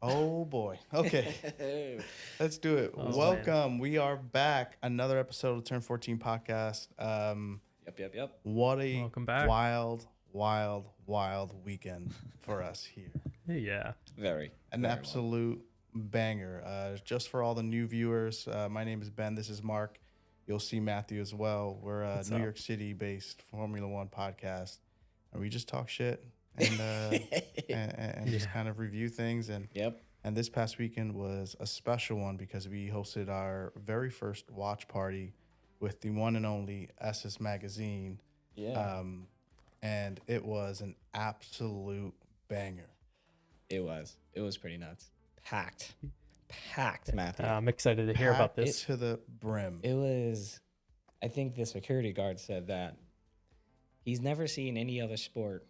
Oh boy. Okay, let's do it. Oh, man. Welcome. We are back. Another episode of Turn 14 podcast. Yep. What a Welcome back. wild weekend for us here. Yeah. Very. An very absolute banger. Just for all the new viewers, my name is Ben. This is Mark. You'll see Matthew as well. We're a What's New up? York City-based Formula One podcast, and we just talk shit and just Yeah. kind of review things. And Yep. And this past weekend was a special one because we hosted our very first watch party with the one and only ESSES Magazine. Yeah. And it was an absolute banger. It was pretty nuts. Packed, Matthew. I'm excited to hear about Packed this. to the brim. It was. I think the security guard said that he's never seen any other sport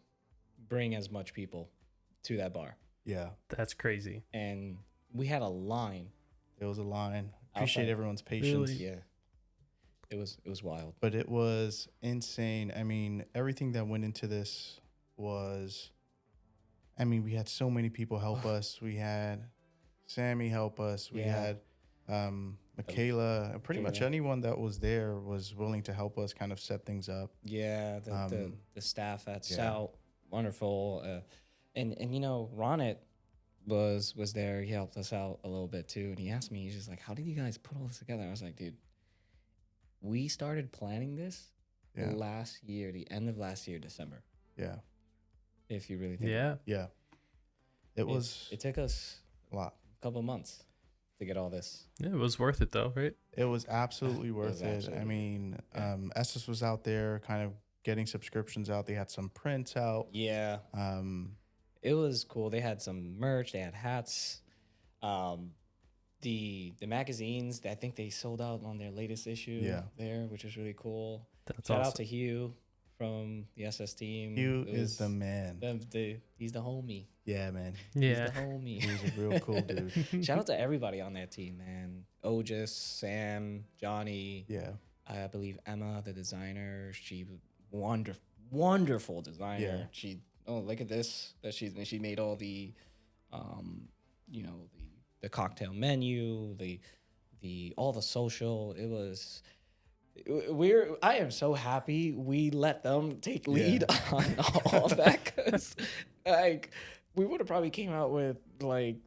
bring as much people to that bar, Yeah, That's crazy. and we had a line. it was a line. Appreciate Outside. everyone's patience. Really? Yeah. It was wild. But it was insane. I mean, everything that went into this was, we had so many people help us. We had Sammy help us. We Yeah. had Michaela. Pretty much Michaela. anyone that was there was willing to help us kind of set things up. Yeah. The staff at yeah. Stout, wonderful. And you know, Ronit was there. He helped us out a little bit too. And he asked me, he's just like, "How did you guys put all this together?" I was like, "Dude, we started planning this Yeah. last year, the end of last year, December. Yeah. If you really think, Yeah. Yeah. It was it took us a lot. a couple months to get all this. Yeah, it was worth it though, right? It was absolutely worth was it. absolutely Estes was out there kind of getting subscriptions out. They had some prints out. Yeah, it was cool. They had some merch. They had hats. The magazines. I think they sold out on their latest issue. Yeah. There, which is really cool. That's Shout out awesome. to Hugh from the SS team. Hugh It is was the man. he's the homie. Yeah, man. Yeah. He's the homie. He was a real cool dude. Shout out to everybody on that team, man. Otis, Sam, Johnny. Yeah. I believe Emma, the designer. She wonderful designer. Yeah. She look at this that she made all the, the cocktail menu, the all the social. It was. I am so happy we let them take lead on all of that, because like we would have probably came out with like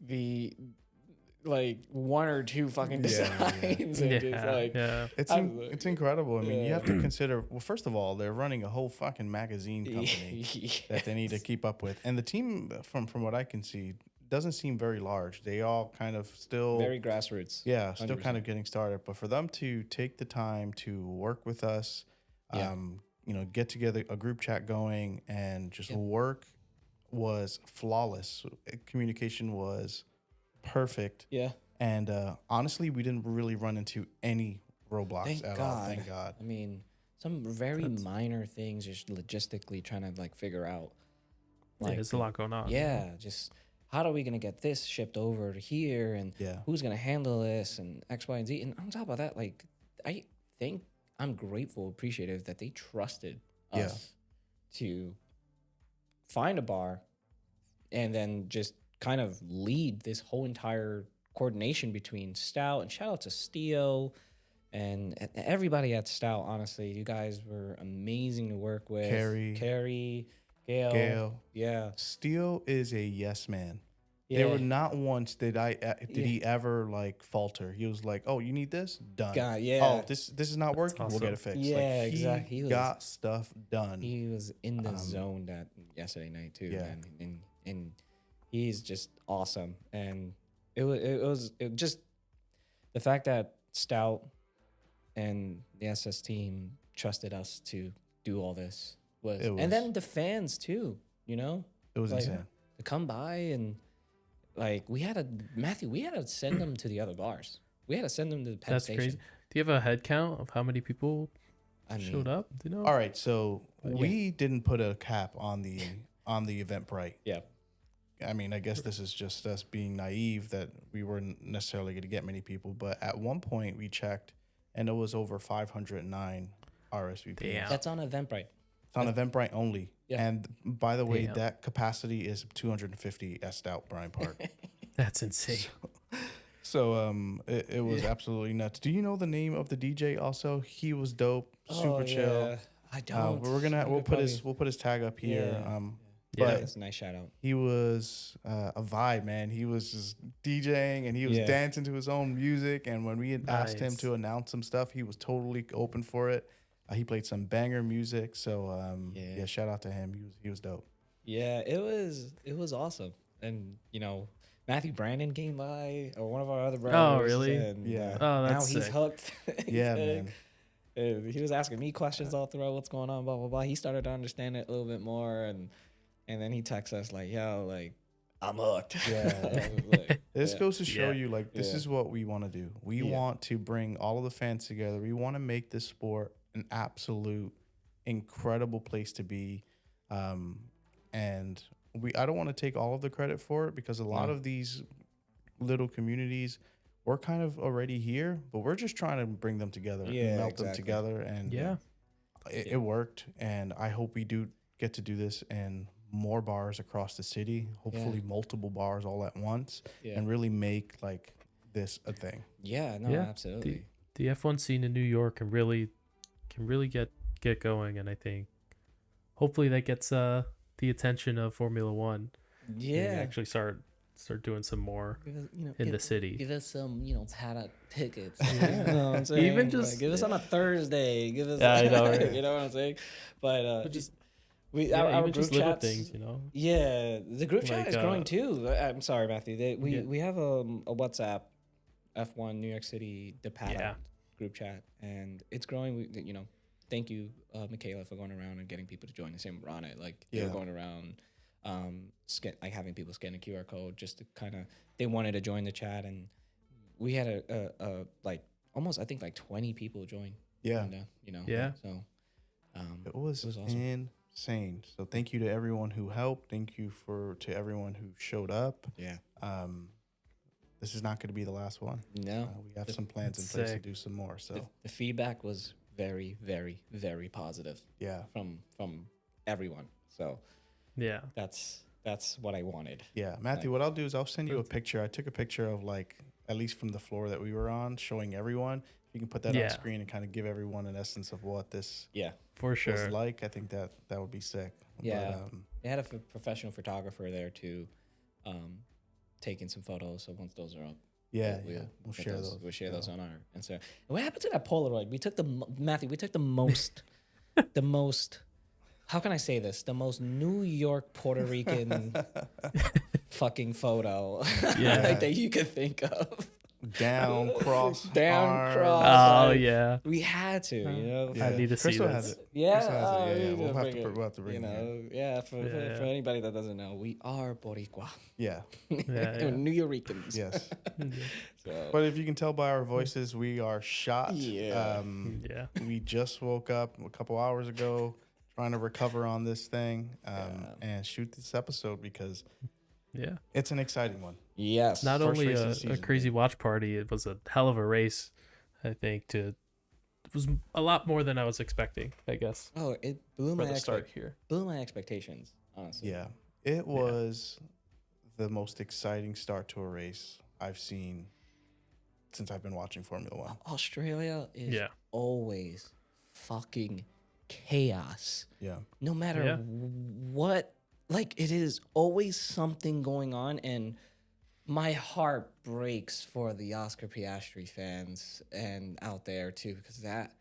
one or two fucking designs and just like Yeah. It's incredible. I mean, you have to Yeah. consider, well, first of all, they're running a whole fucking magazine company that they need to keep up with. And the team, from what I can see, doesn't seem very large. They all kind of still... very grassroots. Yeah, still 100%. kind of getting started. But for them to take the time to work with us, Yeah. get together, a group chat going, and just Yep. work was flawless. Communication was perfect. Yeah. And honestly, we didn't really run into any roadblocks Thank at God. all. Thank God. I mean, some very minor things, just logistically trying to like figure out. Yeah, there's a lot going on. Yeah, just how are we gonna get this shipped over to here, and Yeah. who's gonna handle this, and X, Y, and Z. And on top of that, like I think I'm grateful, appreciative that they trusted Yeah. us to find a bar, and then just kind of lead this whole entire coordination between Stout, and shout out to Steo and everybody at Stout. Honestly, you guys were amazing to work with. Carrie, Gail. Yeah. Steele is a yes man. Yeah. There were not once did he ever like falter. He was like, "Oh, you need this? Done. God, yeah. Oh, this is not working. We'll get it awesome. fixed." Yeah, like, exactly. He He was- got stuff done. He was in the zone that yesterday night too, Yeah. man. And he's just awesome. And it was just the fact that Stout and the SS team trusted us to do all this was, It was- and then the fans too, you know, It was like, insane. to come by, and like we had to send them to the other bars. We had to send them to the Penn That's Station. crazy. Do you have a head count of how many people I mean, showed up? Do you know? All right, so we didn't put a cap on the Eventbrite. Yeah. I mean, I guess this is just us being naive that we weren't necessarily going to get many people, but at one point we checked and it was over 509 RSVP. Damn. That's on Eventbrite. It's on Eventbrite only. Yeah. And by the way, Damn. that capacity is 250 at Stout Bryant Park. That's insane. So it was absolutely nuts. Do you know the name of the DJ also? He was dope, super chill. Yeah. I don't. We'll put his tag up here. Yeah. Yeah. That's a nice shout out. He was a vibe, man. He was just DJing and he was dancing to his own music. And when we had asked him to announce some stuff, he was totally open for it. He played some banger music. So shout out to him. He was dope. Yeah, it was awesome. And Matthew Brandon came by, or one of our other brothers. Oh, really? And, Yeah. Oh, now that's he's sick. hooked. Yeah, man. He was asking me questions all throughout what's going on, blah blah blah. He started to understand it a little bit more, and then he texts us like, "Yo, like, I'm hooked." Yeah. Like, This goes to show Yeah. you, like, this is what we want to do. We want to bring all of the fans together. We want to make this sport an absolute incredible place to be. And I don't want to take all of the credit for it because a lot of these little communities, we're kind of already here, but we're just trying to bring them together and melt them together. And it worked. And I hope we do get to do this in more bars across the city, hopefully multiple bars all at once, and really make like this a thing. Yeah, no, absolutely. The F1 scene in New York can really get going, and I think hopefully that gets the attention of Formula One. Yeah, and actually start doing some more in the city. Give us some, paddock tickets. You know what I'm saying? Even just like, give us on a Thursday. Give us, I know, right? You know what I'm saying? But just our even group just little chats, things, Yeah, the group chat Like, is growing too. I'm sorry, Matthew. We have a WhatsApp F1 New York City the paddock group chat, and it's growing. Thank you, Michaela, for going around and getting people to join. The same with Ronit, they're going around, having people scan a QR code just to kind of, they wanted to join the chat, and we had a almost, I think, 20 people join. Yeah. So It was awesome. insane. So thank you to everyone who helped. Thank you to everyone who showed up. Yeah. This is not going to be the last one. No. We have some plans in place to do some more. So the feedback was very, very, very positive. Yeah. From everyone. So yeah, that's what I wanted. Yeah, Matthew, what I'll do is I'll send you a picture. I took a picture of at least from the floor that we were on, showing everyone. You can put that on screen and kind of give everyone an essence of what this for sure was like. I think that would be sick. Yeah, they had a professional photographer there too, taking some photos. So once those are up, we'll share those. We'll share those on our Instagram. And what happened to that Polaroid? We took the most, the most. How can I say this? The most New York Puerto Rican fucking photo that you could think of. Down, cross. Oh, yeah. We had to, I need to see this. Has it. Yeah. We'll have to bring it. For anybody that doesn't know, we are Boricua. Yeah. New Yorkers. Yes. So. But if you can tell by our voices, we are shot. Yeah. We just woke up a couple hours ago trying to recover on this thing and shoot this episode because it's an exciting one. Yes. Not only a crazy watch party, it was a hell of a race, I think. It was a lot more than I was expecting, I guess. Oh, it blew my expectations, honestly. Yeah. It was the most exciting start to a race I've seen since I've been watching Formula One. Australia is always fucking chaos. Yeah. No matter what, it is always something going on, and my heart breaks for the Oscar Piastri fans and out there too, because that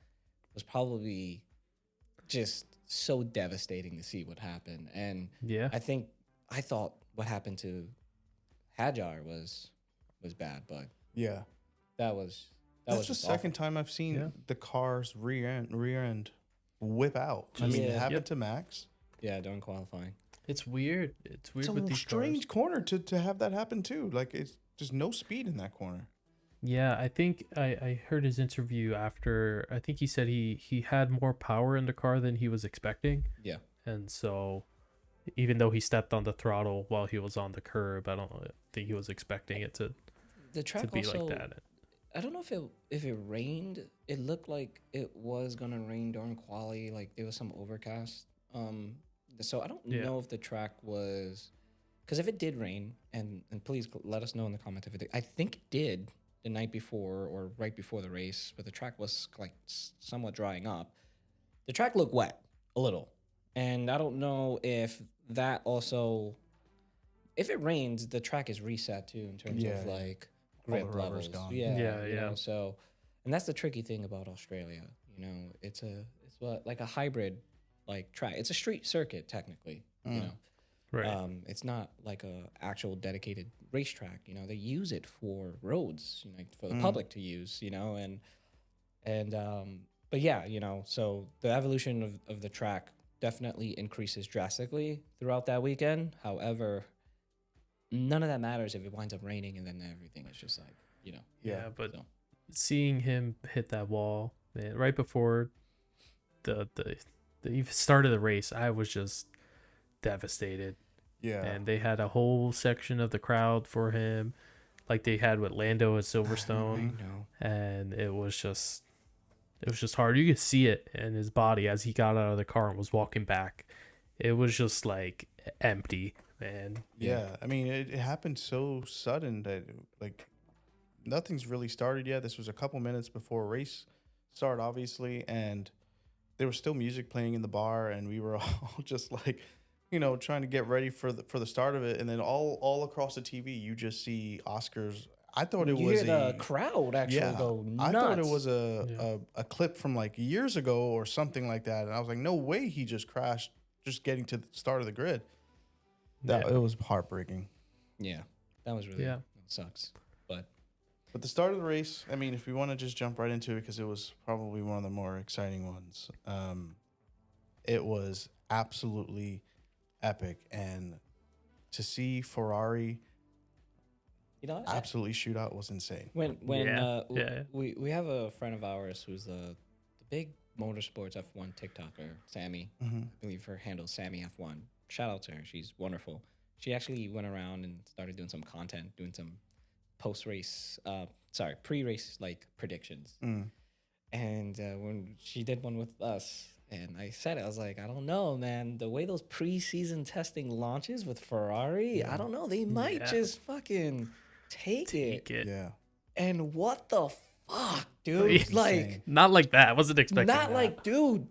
was probably just so devastating to see what happened. And I thought what happened to Hajar was bad, but that's the second time I've seen the car's rear end whip out. I mean, it happened to Max. Yeah, during qualifying. It's weird. It's weird with these strange cars. corner to have that happen too. It's just no speed in that corner. Yeah, I think I heard his interview after. I think he said he had more power in the car than he was expecting. Yeah. And so even though he stepped on the throttle while he was on the curb, I don't think he was expecting it to be also, like that. I don't know if it rained. It looked like it was gonna rain during quali. There was some overcast. So I don't know if the track was because if it did rain, and please let us know in the comments if it did. I think it did the night before or right before the race, but the track was like somewhat drying up. The track looked wet a little, and I don't know if that also, if it rains, the track is reset too in terms of like grip levels. Gone. Yeah. So, and that's the tricky thing about Australia. You know, it's like a hybrid like track. It's a street circuit technically. You know. Right. It's not like a actual dedicated racetrack. You know, they use it for roads, you know, for the public to use. You know, but yeah, you know, so the evolution of the track definitely increases drastically throughout that weekend. However, none of that matters if it winds up raining and then everything is just like, you know. Yeah, but seeing him hit that wall, man, right before the start of the race, I was just devastated. Yeah. And they had a whole section of the crowd for him, like they had with Lando at Silverstone. I know. And it was just hard. You could see it in his body as he got out of the car and was walking back. It was just like empty, man. Yeah. I mean, it happened so sudden that like nothing's really started yet. This was a couple minutes before race start, obviously, and there was still music playing in the bar, and we were all just like, you know, trying to get ready for the start of it. And then all across the TV, you just see Oscars. I thought it was the crowd actually go nuts. I thought it was a clip from like years ago or something like that. And I was like, no way he just crashed just getting to the start of the grid. It was heartbreaking. Yeah, that was really it sucks. But the start of the race, I mean, if we want to just jump right into it, because it was probably one of the more exciting ones. It was absolutely epic, and to see Ferrari, you know, absolutely Shoutout was insane. We have a friend of ours who's the big motorsports F1 TikToker, Sammy. I believe her handle Sammy F1. Shout out to her, she's wonderful. She actually went around and started doing some content, doing some pre-race like predictions. And when she did one with us, and I said it, I was like, I don't know, man. The way those preseason testing launches with Ferrari, I don't know. They might just fucking take it. Yeah. And what the fuck, dude? Like, not like that. I wasn't expecting not that. like, dude.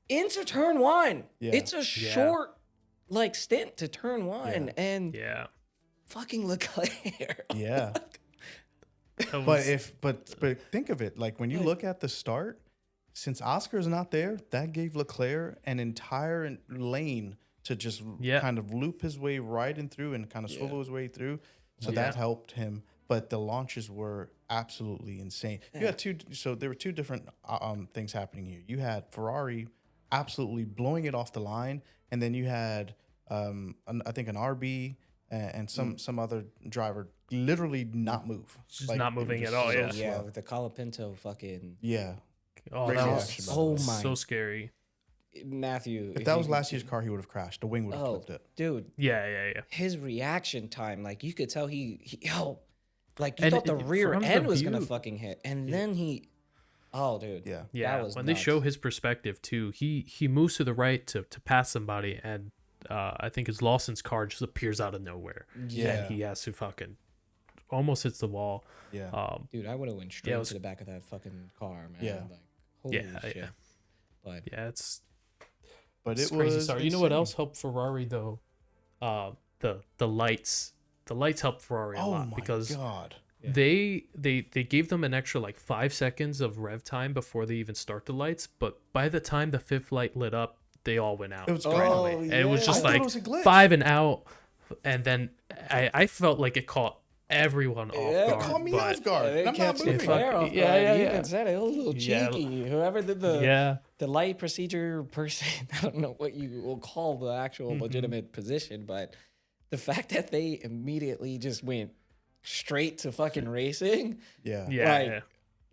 Into turn one. Yeah. It's a short, like, stint to turn one, and fucking Leclerc. Yeah. But think of it, like when you look at the start, since Oscar's not there, that gave Leclerc an entire lane to just kind of loop his way right in through and kind of swivel his way through. So that helped him. But the launches were absolutely insane. You had there were two different things happening here. You had Ferrari absolutely blowing it off the line, and then you had I think an RB and some other driver literally not move. Just like, not moving at all, Yeah, with the Colapinto fucking... Yeah. Oh, that was so scary. Matthew... If that was last year's car, he would have crashed. The wing would have clipped it. Dude. Yeah. His reaction time, like, you could tell like, you thought the rear end was going to fucking hit. And then he... Oh, dude. Yeah. Yeah, when they show his perspective, too, he moves to the right to pass somebody, and I think his Lawson's car just appears out of nowhere. Yeah. And he has to fucking... almost hits the wall. Yeah. Dude, I would have went straight to the back of that fucking car, man. Yeah. Like, holy shit. Yeah. But it's crazy. Sorry. You know what else helped Ferrari though? The lights. The lights helped Ferrari a lot because God. They gave them an extra like 5 seconds of rev time before they even start the lights, but by the time the fifth light lit up, they all went out. It was and it was just like 5 and out, and then I felt like it caught everyone off guard. Caught me off guard. I'm not moving. He even said it. It was a little cheeky. Whoever did the light procedure person, I don't know what you will call the actual legitimate position, but the fact that they immediately just went straight to fucking racing.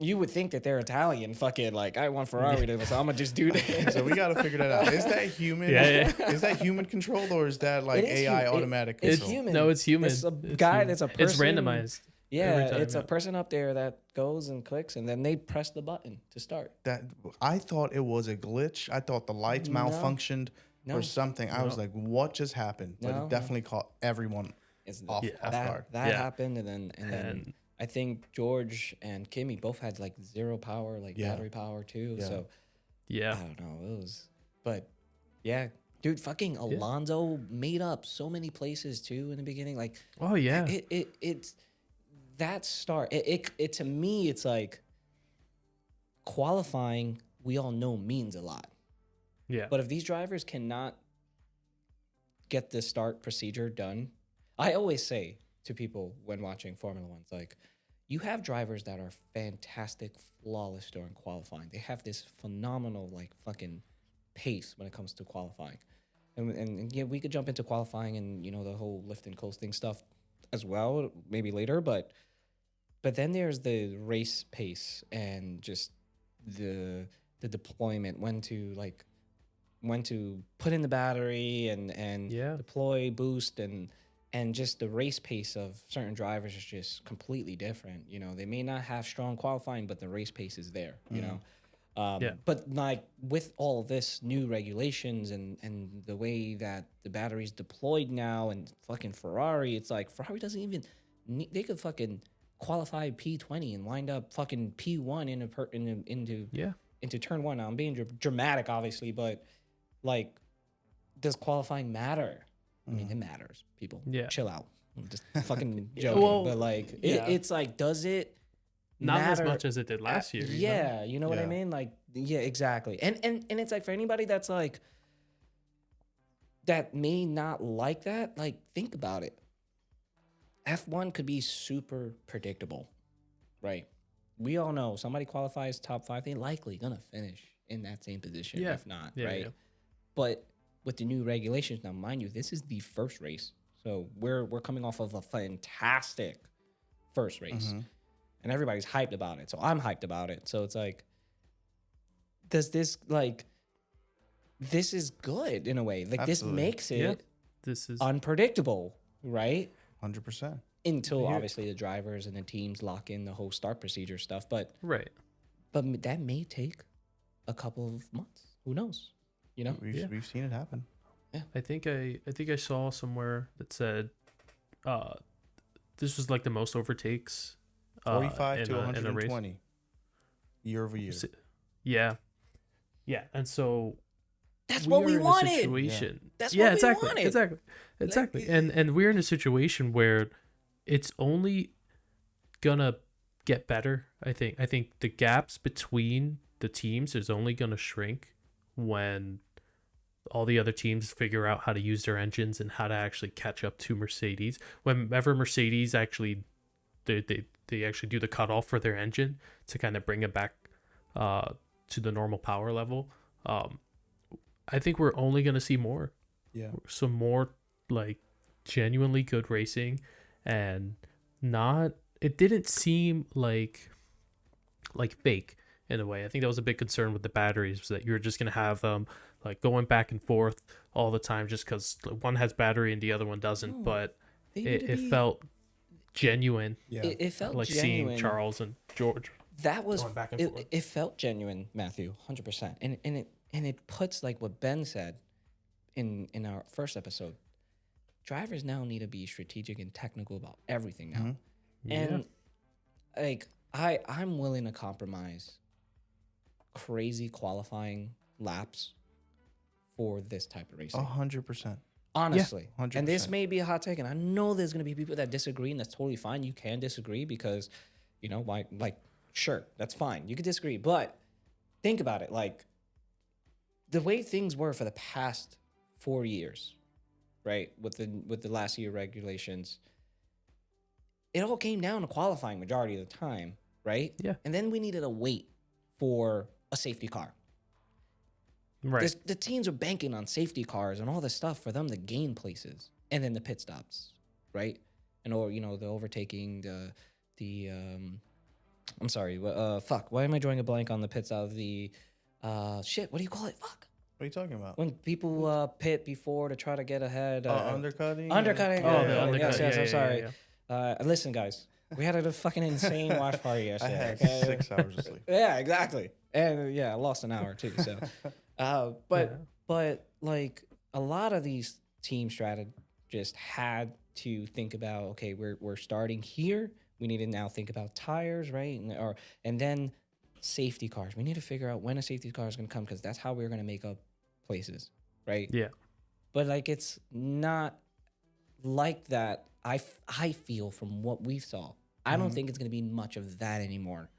You would think that they're Italian. Fucking like, I want Ferrari to, so I'm gonna just do that. So we gotta figure that out. Is that human? Is that human controlled, or is that like AI automatic control? It's human. No, it's human. It's a guy that's a person. It's randomized. Yeah, it's a person up there that goes and clicks, and then they press the button to start. I thought it was a glitch. I thought the lights malfunctioned. or something. I was like, what just happened? But it definitely caught everyone off guard. That happened, and then I think George and Kimi both had like zero power, like battery power too. Yeah. So I don't know. It was, but yeah, dude, fucking Alonso made up so many places too in the beginning. Like, oh yeah, it's that start. It to me, it's like qualifying. We all know means a lot. Yeah. But if these drivers cannot get the start procedure done, I always say to people when watching Formula One, it's like, you have drivers that are fantastic, flawless during qualifying. They have this phenomenal, like, fucking pace when it comes to qualifying. And yeah, we could jump into qualifying and, you know, the whole lift and coasting stuff as well, maybe later. But then there's the race pace and just the deployment, when to put in the battery and deploy, boost, and just the race pace of certain drivers is just completely different. You know, they may not have strong qualifying, but the race pace is there, you know? But like with all this new regulations and the way that the battery's deployed now and fucking Ferrari, it's like Ferrari doesn't even need, they could fucking qualify P20 and wind up fucking P1 into turn one. Now I'm being dramatic, obviously, but like, does qualifying matter? I mean, it matters. People, chill out. I'm just fucking joking. But like, it's like, does it not matter? as much as it did last year? You know what I mean? Like, yeah, exactly. And it's like, for anybody that's like, that may not like that, like, think about it. F1 could be super predictable, right? We all know somebody qualifies top 5, they likely gonna finish in that same position, if not, right? Yeah. But with the new regulations now, mind you, this is the first race, so we're coming off of a fantastic first race, and everybody's hyped about it. So I'm hyped about it. So it's like, does this, like, this is good in a way. Like, this makes it this is unpredictable, right? 100%. Until obviously the drivers and the teams lock in the whole start procedure stuff, but that may take a couple of months. Who knows? You know, we've seen it happen. Yeah, I think I saw somewhere that said, this was like the most overtakes, 45 to 120 year over year. Yeah, and so that's what we wanted. That's what we wanted. Exactly. And we're in a situation where it's only gonna get better. I think the gaps between the teams is only gonna shrink when all the other teams figure out how to use their engines and how to actually catch up to Mercedes. Whenever Mercedes actually they actually do the cutoff for their engine to kind of bring it back to the normal power level. I think we're only gonna see more. Yeah. Some more like genuinely good racing, and it didn't seem like fake in a way. I think that was a big concern with the batteries, was that you're just gonna have them like going back and forth all the time just because one has battery and the other one doesn't. But it felt genuine. Yeah, it felt like genuine. Seeing Charles and George. That was going back and forth. It felt genuine, Matthew, 100%. And it puts, like what Ben said in our first episode, drivers now need to be strategic and technical about everything now. And like I'm willing to compromise crazy qualifying laps for this type of racing. 100%. Honestly. 100%. And this may be a hot take, and I know there's going to be people that disagree, and that's totally fine. You can disagree because, you know, why? Like, sure, that's fine. You can disagree, but think about it. Like, the way things were for the past 4 years, right, with the last year regulations, it all came down to qualifying majority of the time, right? Yeah. And then we needed to wait for a safety car. Right. The teams are banking on safety cars and all this stuff for them to gain places, and then the pit stops, right? And or you know the overtaking, the I'm sorry, fuck. Why am I drawing a blank on the pit stop? The shit. What do you call it? Fuck. What are you talking about? When people pit before to try to get ahead. Undercutting. Undercutting. The undercut. Yes, I'm sorry. Yeah. Listen, guys, we had a fucking insane watch party yesterday. I had 6 hours of sleep. Yeah, exactly. And I lost an hour too. So, but like a lot of these team strategists had to think about, okay, we're starting here. We need to now think about tires, right? And then safety cars. We need to figure out when a safety car is going to come, because that's how we're going to make up places, right? Yeah. But like, it's not like that. I feel from what we saw, I don't think it's going to be much of that anymore,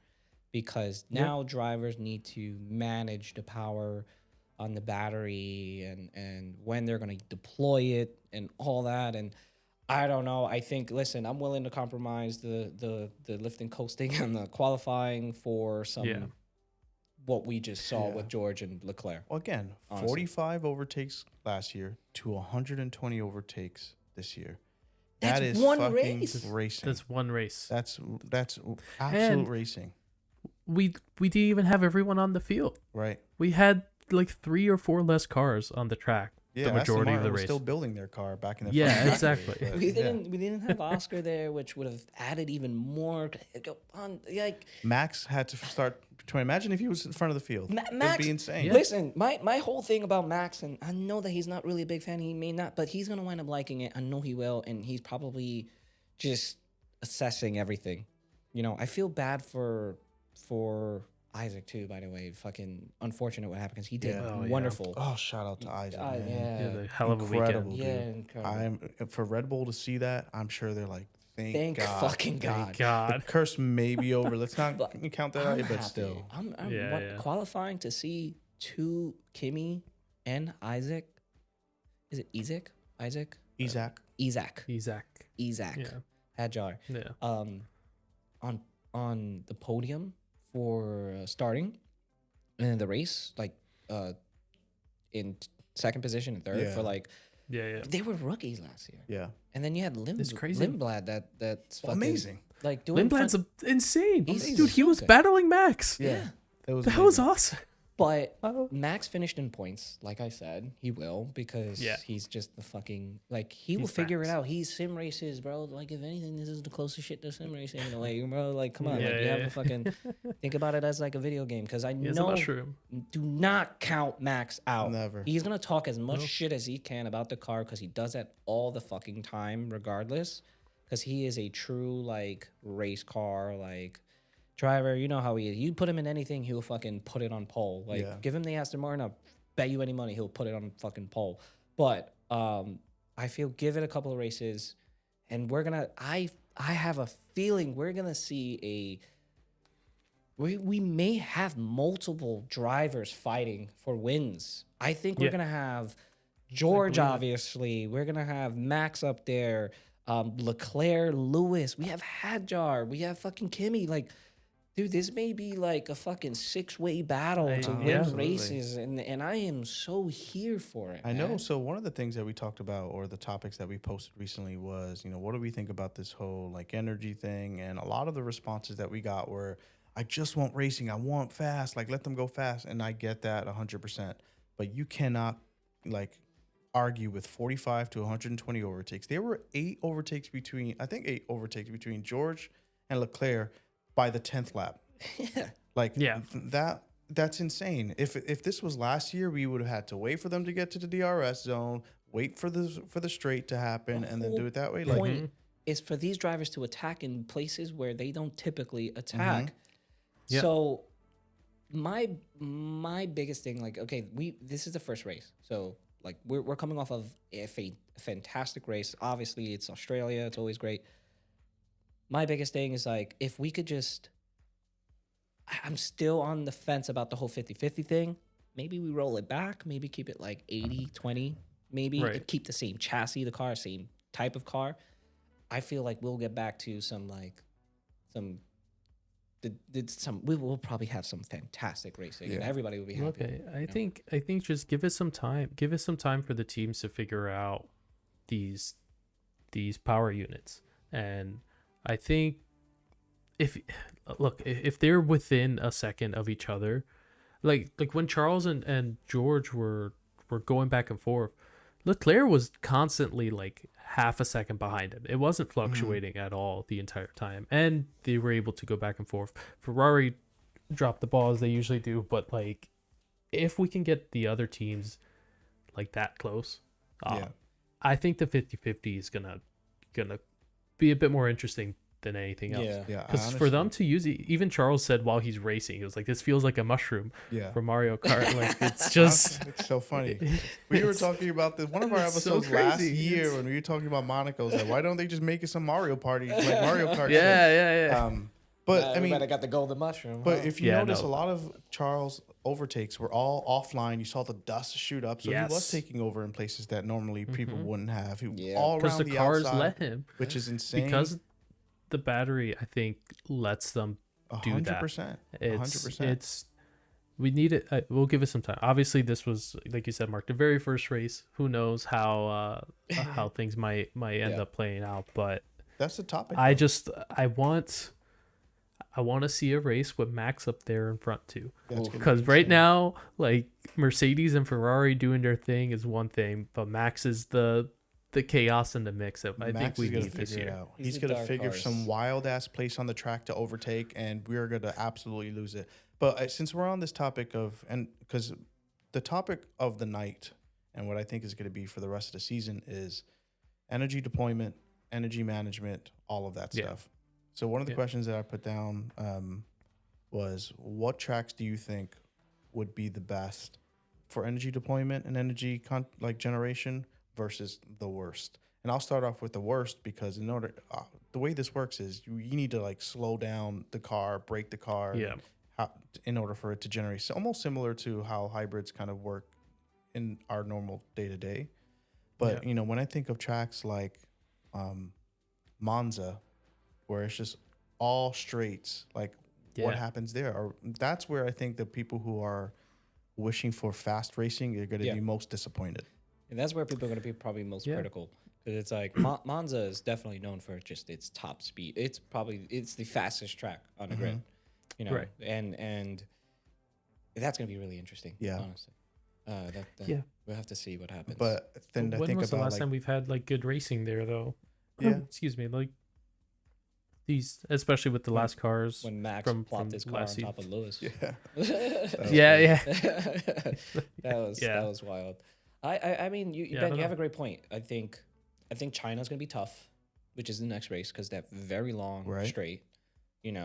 because now drivers need to manage the power on the battery and when they're going to deploy it and all that. And I don't know. I think, listen, I'm willing to compromise the lifting, coasting, and the qualifying for some what we just saw with George and Leclerc. Well, again, honestly, 45 overtakes last year to 120 overtakes this year. That's that is one fucking race. Racing. That's one race. That's absolute And racing. We didn't even have everyone on the field. Right. We had like 3 or 4 less cars on the track. Yeah, the majority of the was race. Still building their car back in the Yeah, exactly. But, We didn't have Oscar there, which would have added even more. Like, Max had to start. Imagine if he was in front of the field. Max, it'd be insane. Yeah. Listen, my whole thing about Max, and I know that he's not really a big fan. He may not, but he's gonna wind up liking it. I know he will, and he's probably just assessing everything. You know, I feel bad for Isaac too, by the way. Fucking unfortunate what happened, because he did wonderful. Oh, shout out to Isaac. Man. Yeah, the hell of a Incredible, weekend. dude. For Red Bull to see that, I'm sure they're like, thank God. Fucking God. Thank God. The curse may be over. Let's not count that out, but happy. still. I'm Yeah. qualifying to see two Kimi and Isaac. Is it Isaac? Isaac? Isaac. Yeah. Hadjar. Yeah. On the podium for starting in the race, like in second position and third for like. Yeah. They were rookies last year. Yeah. And then you had It's crazy. Lindblad that's fucking, amazing. Like doing Lindblad's insane. He's Dude, he was so good. battling Max. Yeah. That was That was awesome. But Max finished in points, like I said. He will, because he's just the fucking, like, he will figure it out. He's sim races, bro. Like, if anything, this is the closest shit to sim racing in a way, bro. Like, come on. You have to fucking think about it as like a video game, because I know, do not count Max out. Never. He's going to talk as much shit as he can about the car, because he does that all the fucking time, regardless, because he is a true, like, race car, like, driver. You know how he is. You put him in anything, he'll fucking put it on pole. Like, give him the Aston Martin, I'll bet you any money he'll put it on fucking pole. But I feel, give it a couple of races, and we're gonna. I have a feeling we're gonna see we may have multiple drivers fighting for wins. I think we're gonna have George, obviously. We're gonna have Max up there, Leclerc, Lewis. We have Hadjar. We have fucking Kimi. Like, dude, this may be like a fucking 6-way battle to win races, and I am so here for it. I know. So one of the things that we talked about, or the topics that we posted recently, was, what do we think about this whole like energy thing? And a lot of the responses that we got were, I just want racing. I want fast. Like, let them go fast. And I get that 100%. But you cannot like argue with 45 to 120 overtakes. There were 8 overtakes between George and Leclerc by the 10th lap. That's insane. If this was last year, we would have had to wait for them to get to the DRS zone, wait for the straight to happen, and then do it that way. The point is for these drivers to attack in places where they don't typically attack. So my biggest thing, like, okay, this is the first race, so like we're coming off of a fantastic race. Obviously, it's Australia. It's always great. My biggest thing is, like, if we could just, I'm still on the fence about the whole 50-50 thing. Maybe we roll it back. Maybe keep it like 80-20. Maybe keep the same chassis, the car, same type of car. I feel like we'll get back to we will probably have some fantastic racing, and everybody will be happy. Okay, I think just give it some time. Give it some time for the teams to figure out these power units. And I think if they're within a second of each other, like when Charles and George were going back and forth, Leclerc was constantly like half a second behind him. It wasn't fluctuating at all the entire time, and they were able to go back and forth. Ferrari dropped the ball as they usually do, but like if we can get the other teams like that close. Yeah. I think the 50-50 is gonna be a bit more interesting than anything else. Yeah. Because for them to use it, even Charles said while he's racing, he was like, "This feels like a mushroom from Mario Kart." Like it's just, it's so funny. We were talking about this one of our episodes last year when we were talking about Monaco. Like, why don't they just make it some Mario Party, like Mario Kart? Yeah. But I mean, I got the golden mushroom. But if you notice, a lot of Charles overtakes were all offline. You saw the dust shoot up, so he was taking over in places that normally people wouldn't have. He all around the cars outside, let him, which is insane. Because the battery, I think, lets them do that. 100%. It's we need it. We'll give it some time. Obviously, this was, like you said, Mark, the very first race. Who knows how things might end up playing out? But that's the topic. I want to see a race with Max up there in front too. Because right now, like Mercedes and Ferrari doing their thing is one thing, but Max is the chaos in the mix that I think we need this year. He's going to figure some wild ass place on the track to overtake, and we're going to absolutely lose it. But since we're on this topic because the topic of the night and what I think is going to be for the rest of the season is energy deployment, energy management, all of that stuff. So one of the questions that I put down was, what tracks do you think would be the best for energy deployment and energy generation versus the worst? And I'll start off with the worst because the way this works is you need to like slow down the car, brake the car, in order for it to generate. So almost similar to how hybrids kind of work in our normal day to day. But when I think of tracks like Monza, where it's just all straights, like what happens there? Or that's where I think the people who are wishing for fast racing are going to be most disappointed. And that's where people are going to be probably most critical, because it's like Monza is definitely known for just its top speed. It's the fastest track on the grid, and that's going to be really interesting. Yeah, honestly. We'll have to see what happens. But then when was the last time we've had like good racing there though? Yeah, excuse me, like. These, especially with the last cars, when Max plopped his car on top of Lewis. That was wild. I mean, Ben, you have a great point. I think China's gonna be tough, which is the next race because that very long straight. We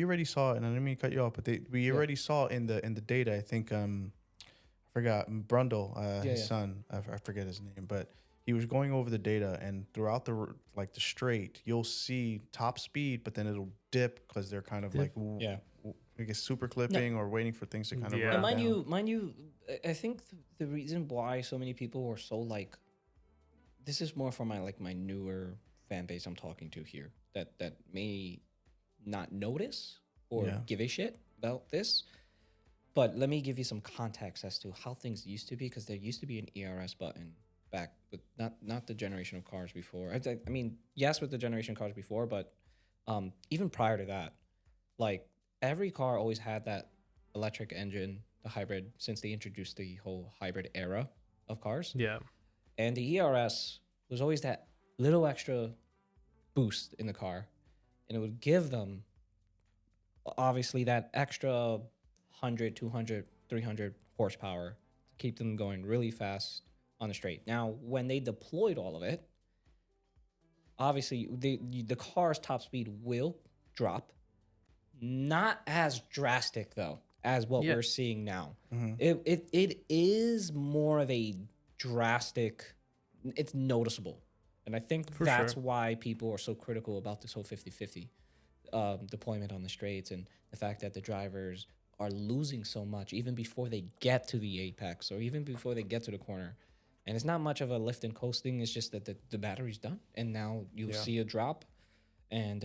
already saw it, and I didn't mean to cut you off, but we already saw in the data. I think I forgot Brundle, his son. I forget his name, but. He was going over the data, and throughout the straight, you'll see top speed, but then it'll dip because they're kind of I guess super clipping or waiting for things to kind of run down. Mind you, I think the reason why so many people were so like, this is more for my newer fan base I'm talking to here that may not notice or give a shit about this. But let me give you some context as to how things used to be, because there used to be an ERS button back with not the generation of cars before. I mean, yes, with the generation of cars before, but even prior to that, like every car always had that electric engine, the hybrid, since they introduced the whole hybrid era of cars. Yeah. And the ERS was always that little extra boost in the car, and it would give them obviously that extra 100, 200, 300 horsepower to keep them going really fast on the straight. Now, when they deployed all of it, obviously the car's top speed will drop. Not as drastic though as what we're seeing now. Mm-hmm. It is more of a drastic. It's noticeable, and I think that's why people are so critical about this whole 50-50 deployment on the straights, and the fact that the drivers are losing so much even before they get to the apex or even before they get to the corner. And it's not much of a lift and coasting. It's just that the battery's done. And now you'll see a drop. And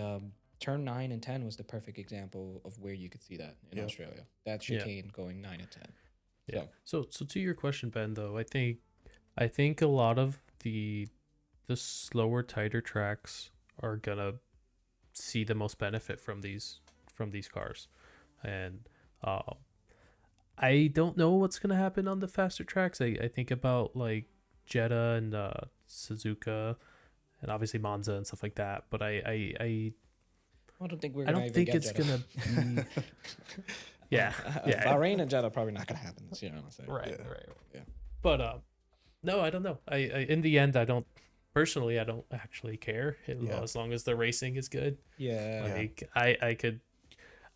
turn 9 and 10 was the perfect example of where you could see that in Australia. That chicane going 9 and 10. Yeah. So to your question, Ben, though, I think a lot of the slower, tighter tracks are going to see the most benefit from these cars. And I don't know what's going to happen on the faster tracks. I think about like Jeddah and Suzuka and obviously Monza and stuff like that. But I don't think it's going to be... Bahrain and Jeddah are probably not going to happen sense. You know what I'm saying? Right. Yeah. But no, I don't know. I in the end, I don't personally. I don't actually care as long as the racing is good. Yeah. Like I could.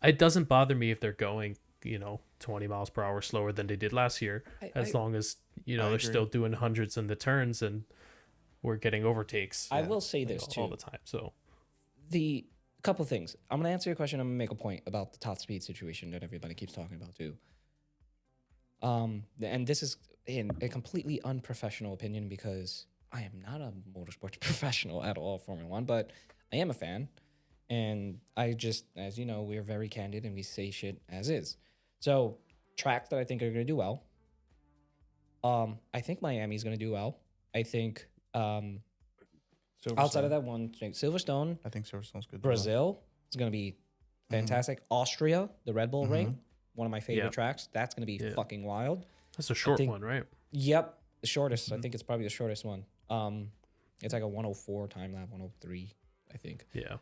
It doesn't bother me if they're going 20 miles per hour slower than they did last year, as long as they're still doing hundreds in the turns and we're getting overtakes. I will say this too all the time. So the couple things. I'm gonna answer your question. I'm gonna make a point about the top speed situation that everybody keeps talking about too. And this is in a completely unprofessional opinion because I am not a motorsports professional at all, Formula One, but I am a fan. And I just, as you know, we're very candid and we say shit as is. So tracks that I think are going to do well. I think Miami's going to do well. I think outside of that one, Silverstone. I think Silverstone's good. Brazil is going to be fantastic. Austria, the Red Bull Ring, one of my favorite tracks. That's going to be fucking wild. That's a short one, right? Yep, the shortest. I think it's probably the shortest one. It's like a 104 time lap, 103. I think. Yeah.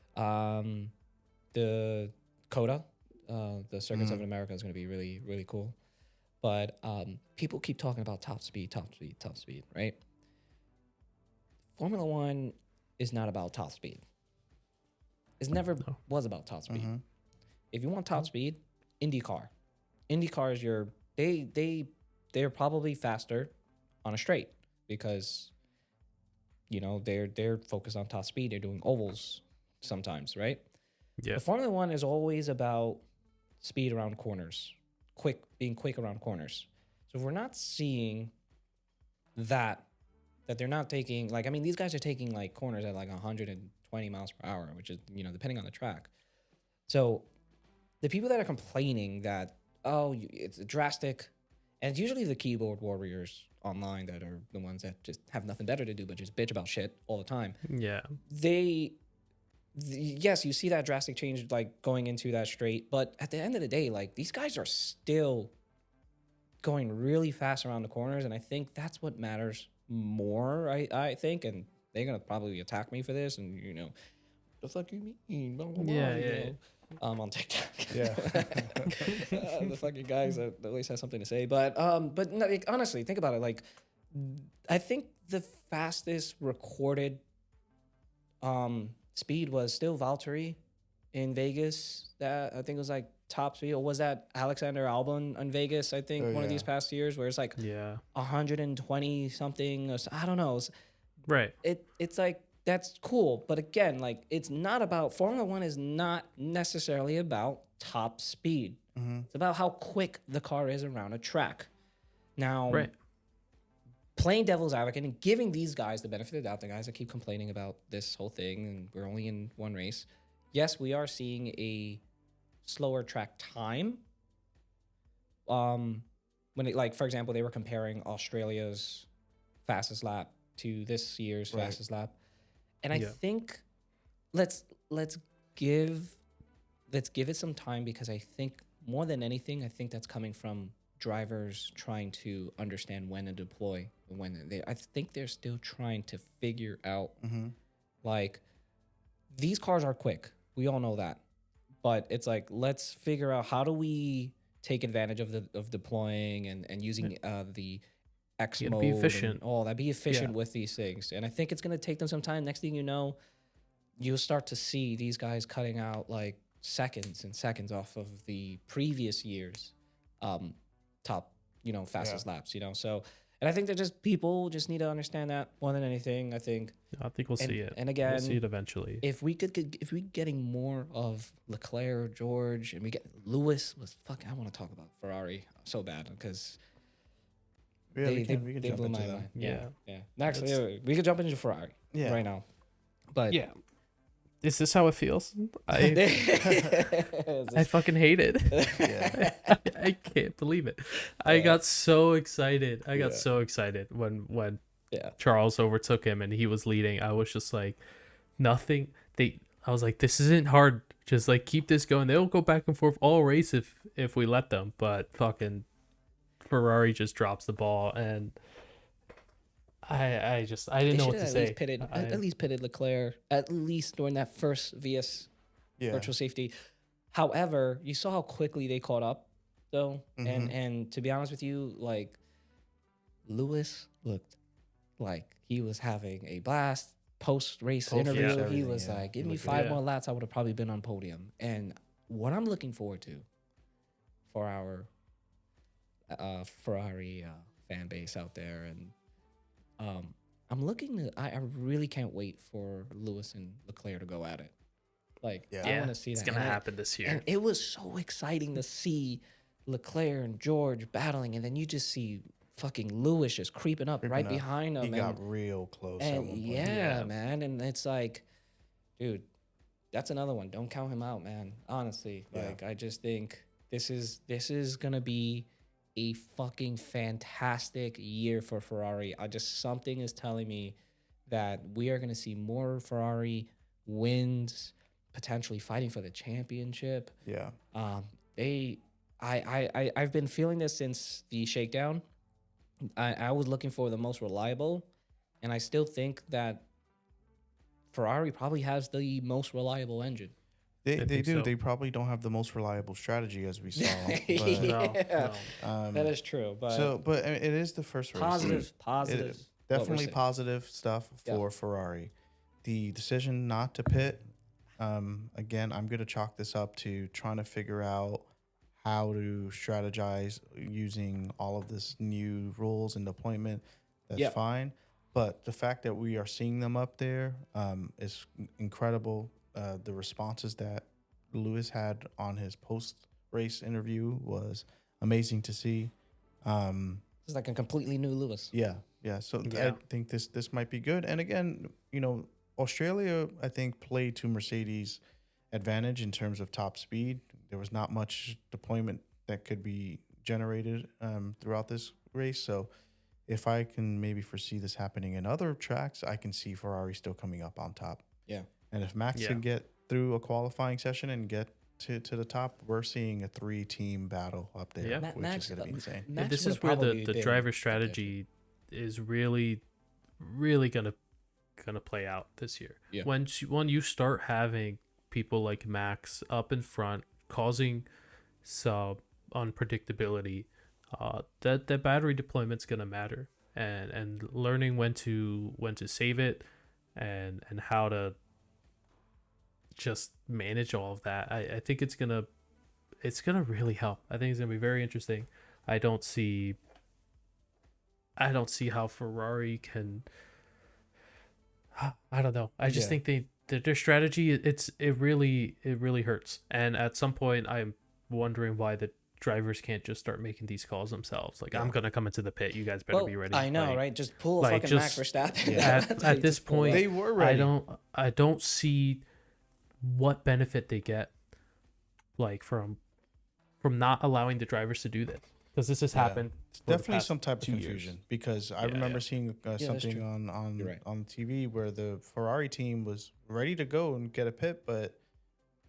The COTA, the Circuits of America is going to be really, really cool. But people keep talking about top speed, right? Formula One is not about top speed. It never was about top speed. If you want top speed, IndyCar. IndyCar is they're probably faster on a straight because they're focused on top speed. They're doing ovals sometimes, right? Yeah. The Formula One is always about speed around corners, being quick around corners. So if we're not seeing that they're not taking these guys are taking corners at 120 miles per hour, which is depending on the track. So the people that are complaining that it's drastic, and it's usually the keyboard warriors online that are the ones that just have nothing better to do but just bitch about shit all the time. Yeah. Yes, you see that drastic change going into that straight, but at the end of the day, these guys are still going really fast around the corners, and I think that's what matters more, I think, and they're gonna probably attack me for this, and the fuck you mean? Blah, blah, blah, yeah. On TikTok. Yeah. The fucking guys that always have something to say. But no, honestly, think about it. I think the fastest recorded speed was still Valtteri in Vegas. That I think was top speed. Or was that Alexander Albon in Vegas? I think one of these past years where it's 120 something. Or I don't know. Right. It's that's cool, but again, it's not about Formula One is not necessarily about top speed. It's about how quick the car is around a track. Now, playing devil's advocate and giving these guys the benefit of the doubt, the guys that keep complaining about this whole thing, and we're only in one race. Yes, we are seeing a slower track time. When for example, they were comparing Australia's fastest lap to this year's fastest lap. And I think let's give it some time, because I think more than anything, I think that's coming from drivers trying to understand when to deploy. I think they're still trying to figure out these cars are quick. We all know that, but it's let's figure out how do we take advantage of deploying and using the X mode. Be efficient. Be efficient with these things. And I think it's going to take them some time. Next thing you know, you'll start to see these guys cutting out seconds and seconds off of the previous year's top, fastest laps, So, and I think that people just need to understand that more than anything. I think we'll see it. And again, we'll see it eventually. If we getting more of Leclerc, George, and we get Lewis I want to talk about Ferrari so bad because we can jump into that. Yeah. Next, we could jump into Ferrari right now. But is this how it feels? I fucking hate it. I can't believe it. I got so excited. I got so excited when Charles overtook him and he was leading. I was just nothing. I was this isn't hard. Just keep this going. They'll go back and forth all race if we let them. But fucking Ferrari just drops the ball, and I didn't know what to say. At least pitted Leclerc at least during that first VS virtual safety. However, you saw how quickly they caught up though. And to be honest with you, like Lewis looked like he was having a blast. Post race interview, he was like, "Give me 5 more laps, I would have probably been on podium." And what I'm looking forward to for our Ferrari fan base out there, and I'm looking. I really can't wait for Lewis and Leclerc to go at it. Like, I want to see that. It's gonna happen this year. And it was so exciting to see Leclerc and George battling, and then you just see fucking Lewis just creeping up behind him. He got real close at one point. Yeah, man. And it's like, dude, that's another one. Don't count him out, man. Honestly. Like, I just think this is gonna be a fucking fantastic year for Ferrari. Something is telling me that we are gonna see more Ferrari wins, potentially fighting for the championship. Yeah. I've been feeling this since the shakedown. I was looking for the most reliable, and I still think that Ferrari probably has the most reliable engine. They do. So. They probably don't have the most reliable strategy, as we saw. But, that is true. But it is the first race. Positive. Definitely positive stuff for Ferrari. The decision not to pit. Again, I'm going to chalk this up to trying to figure out how to strategize using all of this new rules and deployment. That's fine. But the fact that we are seeing them up there is incredible. The responses that Lewis had on his post-race interview was amazing to see. It's like a completely new Lewis. Yeah. So I think this might be good. And again, Australia, I think, played to Mercedes' advantage in terms of top speed. There was not much deployment that could be generated throughout this race. So if I can maybe foresee this happening in other tracks, I can see Ferrari still coming up on top. Yeah. And if Max can get through a qualifying session and get to the top, we're seeing a 3-team battle up there, which is going to be insane. This is where the driver strategy is really, really going to play out this year. Yeah. When you start having people like Max up in front, causing some unpredictability, that battery deployment's gonna matter, and learning when to save it, and how to just manage all of that. I think it's gonna really help. I think it's gonna be very interesting. I don't see how Ferrari can. I don't know. I just think their strategy, it really hurts. And at some point, I'm wondering why the drivers can't just start making these calls themselves. Like, I'm gonna come into the pit. You guys better be ready. I know, right? Just pull a fucking Max Verstappen. At this point, they were ready. I don't see what benefit they get, like from not allowing the drivers to do this. Because this has happened. It's definitely some type of confusion, because I remember seeing something on TV where the Ferrari team was ready to go and get a pit, but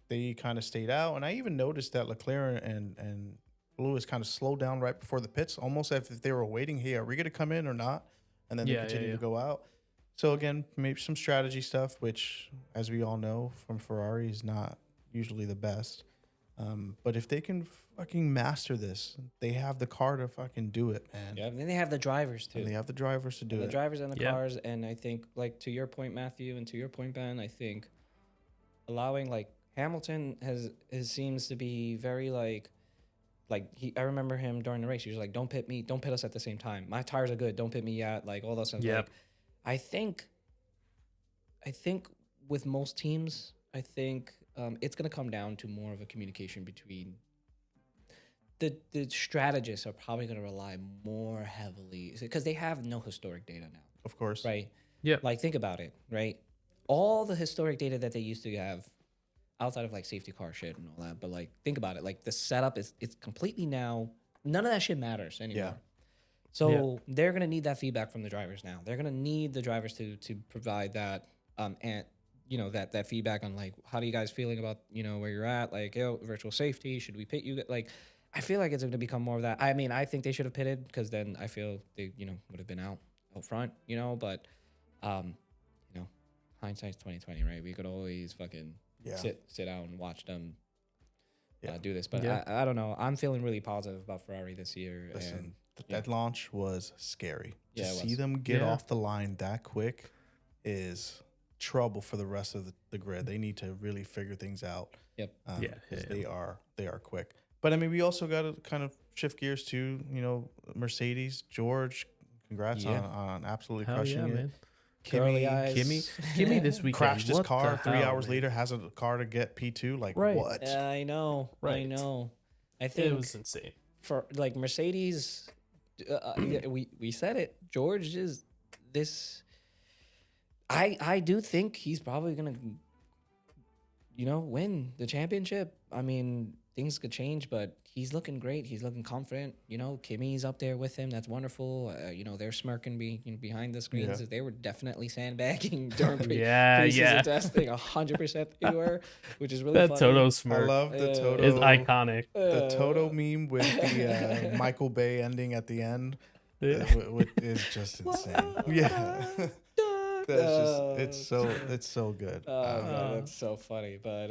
they kind of stayed out. And I even noticed that Leclerc and Lewis kind of slowed down right before the pits, almost as if they were waiting, hey, are we going to come in or not? And then they continue to go out. So again, maybe some strategy stuff, which, as we all know, from Ferrari is not usually the best. But if they can fucking master this, they have the car to fucking do it, man. Yeah, and they have the drivers too. And they have the drivers to do it. The drivers and the cars, and I think, like, to your point, Matthew, and to your point, Ben, I think allowing, like, Hamilton seems to be very I remember him during the race. He was like, "Don't pit me, don't pit us at the same time. My tires are good. Don't pit me yet." Like, all those stuff. Yeah. Like, I think with most teams, it's going to come down to more of a communication between the strategists. Are probably going to rely more heavily because they have no historic data now. Of course. Right? Yeah. Like, think about it, right? All the historic data that they used to have outside of, like, safety car shit and all that, but, like, think about it. Like, the setup it's completely now, none of that shit matters anymore. Yeah. So they're going to need that feedback from the drivers now. They're going to need the drivers to provide that, and that feedback on, like, how do you guys feeling about, where you're at? Like, virtual safety, should we pit you? Like, I feel like it's going to become more of that. I mean, I think they should have pitted, because then I feel they, would have been out front, but, hindsight's 2020, right? We could always fucking sit out and watch them do this. But Yeah. I don't know. I'm feeling really positive about Ferrari this year. Listen, And that launch was scary. To Yeah, it see was. them get off the line that quick is trouble for the rest of the grid. They need to really figure things out. Yep. Because they are quick. But I mean, we also got to kind of shift gears to, you know, Mercedes. George, congrats on absolutely crushing it. Man. Girly eyes. Kimi this weekend crashed his what car the 3 hell, hours man? later, has a car to get P2. Like, Right. what? I know. I Right. know. I It think was insane. for like Mercedes, we said it. George is this. I do think he's probably gonna, win the championship. I mean, things could change, but he's looking great. He's looking confident. Kimi's up there with him. That's wonderful. They're smirking behind the screens. Yeah. They were definitely sandbagging during Yeah, preseason testing. 100% they were, which is really That funny. Toto I smirk love the Toto. is iconic. The Toto meme with the Michael Bay ending at the end is just insane. Yeah. That's it's so good. Oh, man, that's so funny. But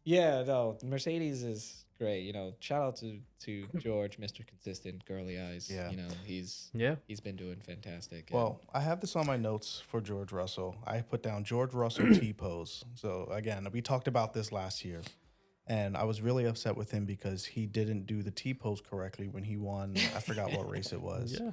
no, Mercedes is great. Shout out to George, Mr. Consistent, girly eyes. Yeah. He's been doing fantastic. Well, I have this on my notes for George Russell. I put down George Russell T-pose. So again, we talked about this last year, and I was really upset with him because he didn't do the T-pose correctly when he won. I forgot what race it was. Yeah.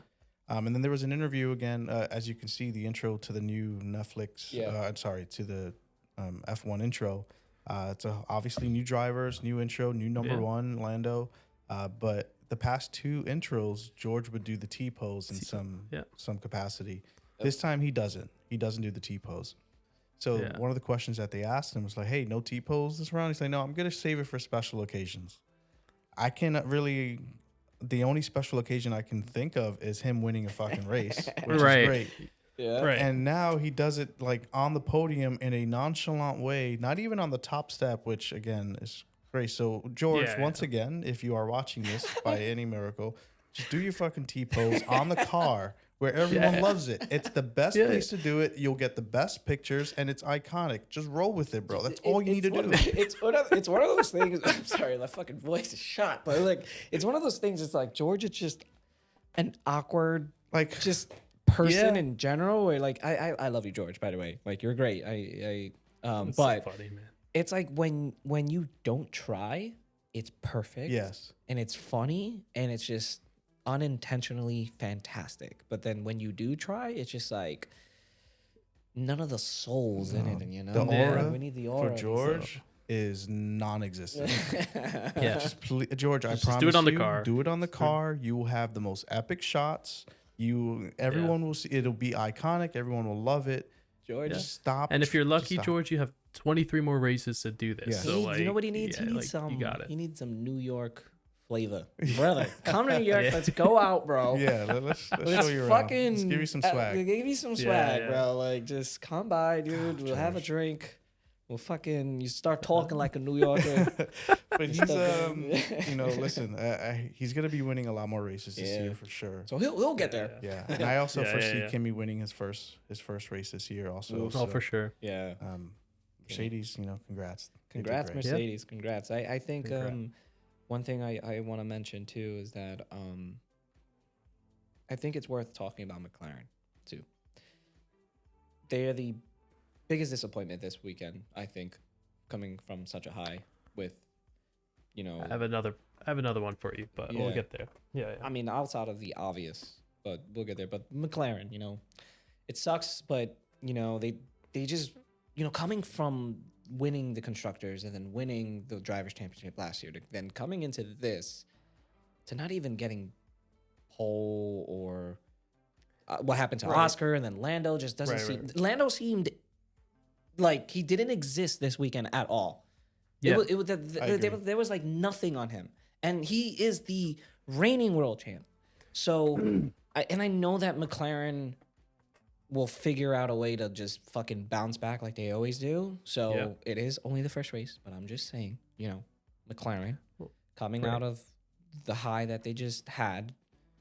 And then there was an interview again, as you can see, the intro to the new Netflix. Yeah. To the F1 intro. It's obviously new drivers, new intro, new number one, Lando. But the past two intros, George would do the T pose in some capacity. This time he doesn't. He doesn't do the T pose. So one of the questions that they asked him was like, "Hey, no T pose this round?" He's like, "No, I'm gonna save it for special occasions. I cannot really." The only special occasion I can think of is him winning a fucking race, which is great. Yeah. Right. And now he does it like on the podium in a nonchalant way, not even on the top step, which again is great. So George, once again, if you are watching this by any miracle, just do your fucking T-pose on the car where everyone loves it. It's the best place to do it. You'll get the best pictures and it's iconic. Just roll with it, bro. That's all you need to do. It's one of those things. I'm sorry, my fucking voice is shot, but like it's one of those things. It's like George is just an awkward, Like just person in general. Where like I love you, George. By the way, like you're great. But so funny, man. it's like when you don't try, it's perfect. Yes. And it's funny and it's just unintentionally fantastic. But then when you do try, it's just like none of the souls in it. The aura we need the aura for George is non-existent. Yeah. George, I Just promise do it on the you, car. do it on the car. You will have the most epic shots. Everyone will see. It'll be iconic. Everyone will love it. George. Just stop. And if you're lucky, stop. George, you have 23 more races to do this. Yeah. So You know what he needs? yeah, He needs some. You got it. He needs some New York flavor, brother. Come to New York. Let's go out, bro. Yeah, let's show Let's you around. fucking Let's give you some swag. give you some swag, yeah. bro. Like, just come by, dude. We'll have a drink. We'll fucking you start talking like a New Yorker. But he's listen, he's gonna be winning a lot more races this year for sure. So he'll get there. Yeah, and I also foresee yeah. Kimi winning his first race this year also. Oh, so, for sure. Yeah. Mercedes, congrats. They did Congrats, great. Mercedes. Congrats. I think Congrats. one thing I want to mention too is that I think it's worth talking about McLaren too. They are the biggest disappointment this weekend, I think, coming from such a high with, I have another one for you, but we'll get there. Yeah. I mean, outside of the obvious, but we'll get there. But McLaren, it sucks, but they just coming from winning the constructors and then winning the drivers' championship last year, then coming into this to not even getting pole or what happened to Oscar, and then Lando just doesn't seem. Right. Lando seemed like he didn't exist this weekend at all. Yeah. There was like nothing on him, and he is the reigning world champ. So, I know that McLaren will figure out a way to just fucking bounce back like they always do. So it is only the first race, but I'm just saying, McLaren coming out of the high that they just had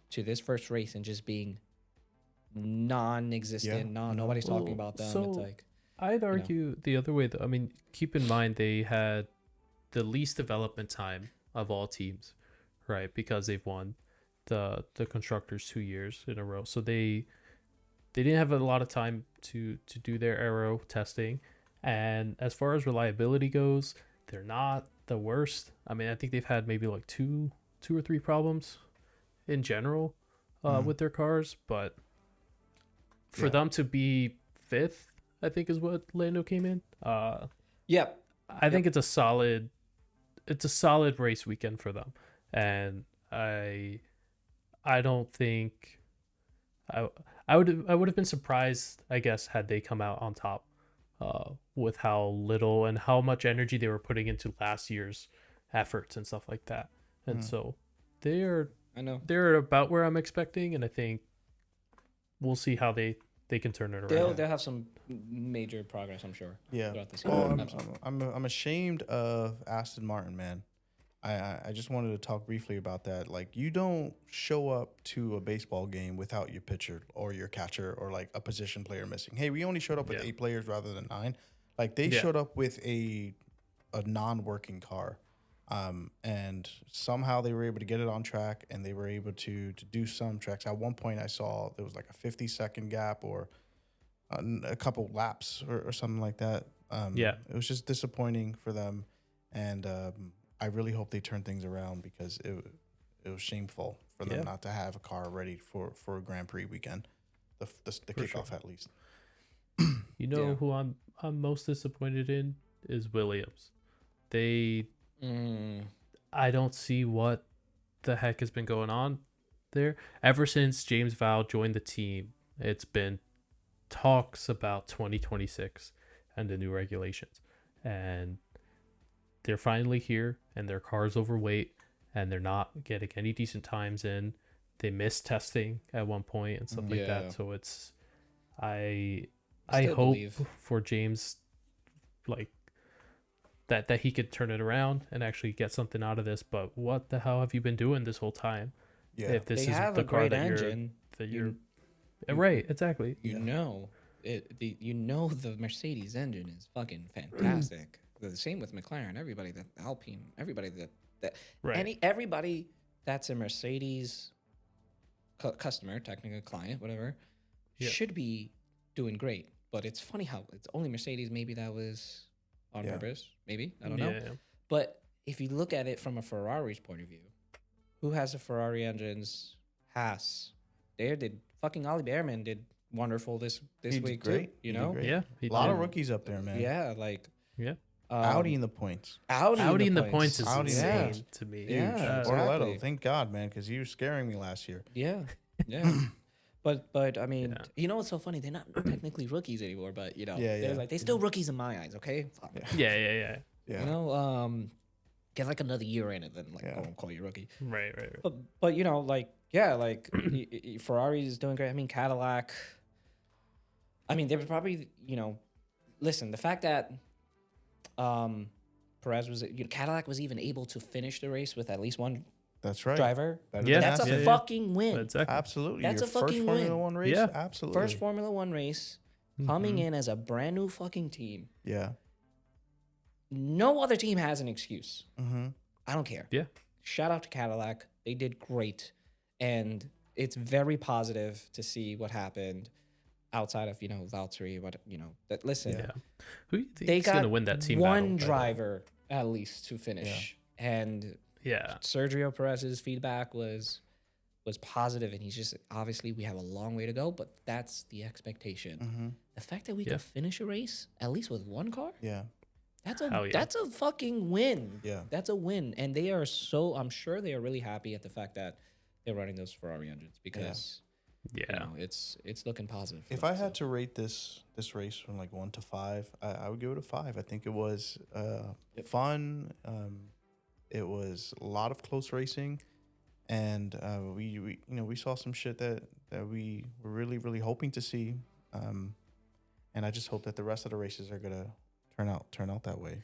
to this first race and just being non-existent. Nobody's talking about them. So it's like I'd argue the other way though. I mean, keep in mind they had the least development time of all teams, right? Because they've won the constructors 2 years in a row. So they didn't have a lot of time to do their aero testing. And as far as reliability goes, they're not the worst. I mean, I think they've had maybe like two or three problems in general with their cars, but for them to be fifth, I think is what Lando came in. Yep. I think it's a solid race weekend for them, and I don't think I would have been surprised, I guess, had they come out on top with how little and how much energy they were putting into last year's efforts and stuff like that. And so they're about where I'm expecting, and I think we'll see how they can turn it around. They'll have some major progress, I'm sure. Yeah. I'm ashamed of Aston Martin, man. I just wanted to talk briefly about that. Like, you don't show up to a baseball game without your pitcher or your catcher or like a position player missing. Hey, we only showed up with 8 players rather than 9. Like, they showed up with a non-working car. And somehow they were able to get it on track, and they were able to do some tracks. At one point I saw there was like a 50-second gap or a couple laps or something like that. It was just disappointing for them. And I really hope they turn things around, because it was shameful for them not to have a car ready for a Grand Prix weekend, the kickoff at least. You know who I'm most disappointed in is Williams. I don't see what the heck has been going on there. Ever since James Vowell joined the team, it's been talks about 2026 and the new regulations. And they're finally here, and their car's overweight, and they're not getting any decent times in. They missed testing at one point and stuff like that. So it's I hope for James, like, that he could turn it around and actually get something out of this. But what the hell have you been doing this whole time? Yeah, if this they is have the a car great that engine. you're right, exactly. You know the Mercedes engine is fucking fantastic. The same with McLaren. Everybody that Alpine, everybody that everybody that's a Mercedes customer, technically client, whatever, should be doing great. But it's funny how it's only Mercedes. Maybe that was on purpose. Maybe, I don't know. Yeah. But if you look at it from a Ferrari's point of view, who has the Ferrari engines? Haas. Fucking Ollie Behrman did wonderful this week great. too. You know, Yeah, a lot of rookies up there, man. yeah, like Audi in the points. Audi in the points is Audi insane to me. Huge. Yeah, Orletto, thank God, man, because he was scaring me last year. Yeah. But I mean, you know what's so funny? They're not technically rookies anymore, but you know, they're like they're still rookies in my eyes. Okay. Fuck. Yeah. You know, get like another year in it, then like I won't call you rookie. Right. But you know, like Ferrari is doing great. I mean, Cadillac. I mean, they were probably listen, the fact that Perez was Cadillac was even able to finish the race with at least one. That's right. Driver. That's a fucking win. Exactly. Absolutely. That's Your a fucking first Formula win. 1 race? Yeah. Absolutely. First Formula 1 race, coming in as a brand new fucking team. Yeah. No other team has an excuse. Mm-hmm. I don't care. Yeah. Shout out to Cadillac. They did great. And it's very positive to see what happened outside of, Valtteri, that listen. Who do you think They is got going to win that team one battle, driver at least to finish. And Sergio Perez's feedback was positive, and he's just obviously we have a long way to go, but that's the expectation. Mm-hmm. The fact that we could finish a race at least with one car, that's a fucking win. Yeah, that's a win, and they are I'm sure they are really happy at the fact that they're running those Ferrari engines because it's looking positive. If I had to rate this race from like 1 to 5, I would give it a 5. I think it was fun. It was a lot of close racing, and we saw some shit that we were really, really hoping to see, and I just hope that the rest of the races are gonna turn out that way.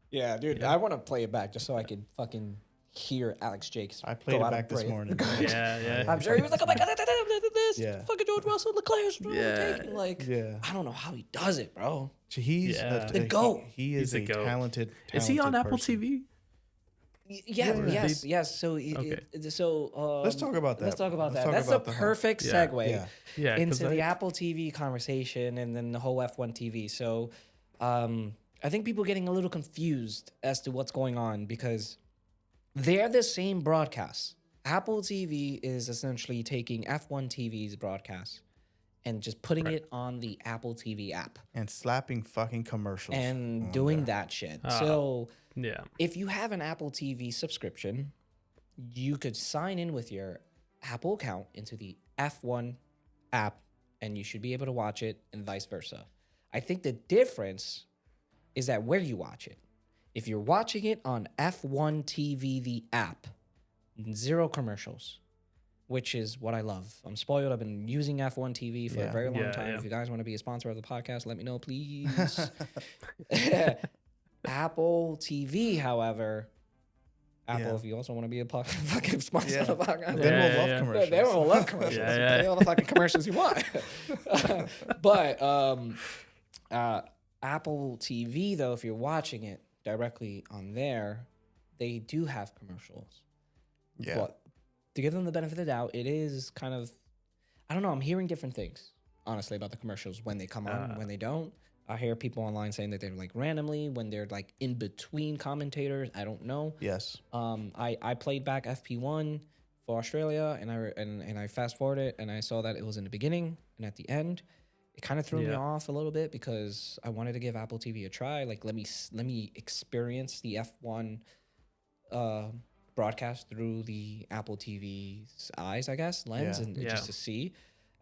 Yeah, dude, I want to play it back just so I could fucking hear Alex Jakes. I played it back this morning. Yeah. I'm sure he was like, "Oh my God, this fucking George Russell, Leclerc's overtaking." Like, I don't know how he does it, bro. He's the GOAT. He is a GOAT. talented. Is he on Apple person. TV? Yes. So, Let's talk about that. Let's talk about Let's that. talk That's about the the perfect Yeah. segue Yeah, 'cause into the Apple TV conversation and then the whole F1 TV. So, I think people are getting a little confused as to what's going on because they're the same broadcast. Apple TV is essentially taking F1 TV's broadcast and just putting Right. it on the Apple TV app and slapping fucking commercials and on doing there. that shit. So, yeah. if you have an Apple TV subscription, you could sign in with your Apple account into the F1 app and you should be able to watch it and vice versa. I think the difference is that where you watch it. If you're watching it on F1 TV, the app, 0 commercials, which is what I love. I'm spoiled. I've been using F1 TV for a very long time. Yeah. If you guys want to be a sponsor of the podcast, let me know, please. Apple TV, however, if you also want to be a fucking sponsor of the podcast, Then we'll love commercials. they will love commercials. Yeah. Play all the fucking commercials you want. But Apple TV, though, if you're watching it directly on there, they do have commercials. Yeah. But to give them the benefit of the doubt, it is kind of, I don't know, I'm hearing different things, honestly, about the commercials when they come on, when they don't. I hear people online saying that they're like randomly when they're like in between commentators. I don't know. Yes. I played back FP1 for Australia and I fast forwarded and I saw that it was in the beginning and at the end. It kind of threw me off a little bit because I wanted to give Apple TV a try. Like let me experience the F1 broadcast through the Apple TV's eyes, I guess, lens, and just to see.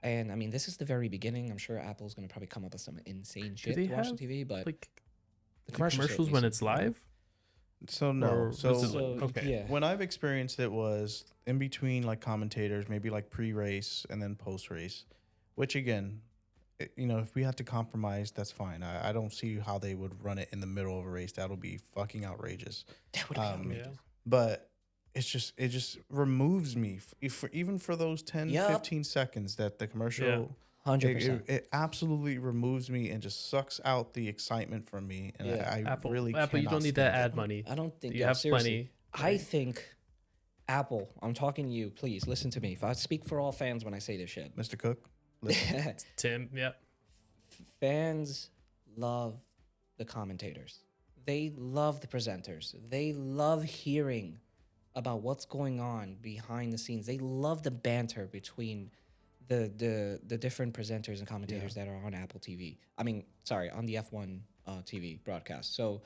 And I mean, this is the very beginning. I'm sure Apple's going to probably come up with some insane shit to watch on TV, but like the commercials when it's live? So no. yeah. When I've experienced it was in between like commentators, maybe like pre-race and then post-race, which again, if we had to compromise, that's fine. I don't see how they would run it in the middle of a race. That'll be fucking outrageous. That would be outrageous. But it just removes me even for those 10, 15 seconds that the commercial, 100%. It absolutely removes me and just sucks out the excitement from me. And I Apple, really you don't need that ad money. I don't think you have seriously, plenty. I think Apple, I'm talking to you, please listen to me. If I speak for all fans when I say this shit. Mr. Cook, listen. Tim, Fans love the commentators. They love the presenters. They love hearing about what's going on behind the scenes. They love the banter between the different presenters and commentators that are on Apple TV. I mean, sorry, on the F1 TV broadcast. So,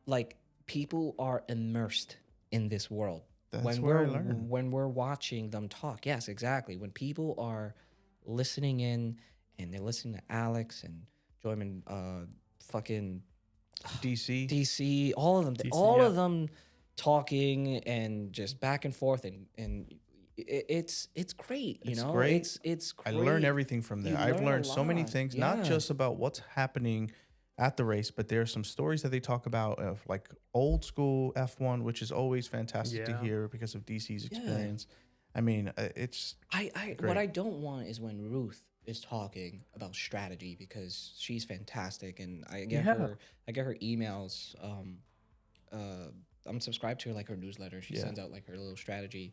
like, people are immersed in this world. That's where I learn. When we're watching them talk. Yes, exactly. When people are listening in and they're listening to Alex and Joyman, fucking DC, all of them, of them talking and just back and forth and it's great, It's know. Great. It's great. I learn everything from there. I've learned so many things, not Yeah. just about what's happening at the race, but there's some stories that they talk about of like old school F1, which is always fantastic to hear because of DC's experience. I mean, it's what I don't want is when Ruth is talking about strategy because she's fantastic and I get her emails. I'm subscribed to her, like her newsletter. She sends out like her little strategy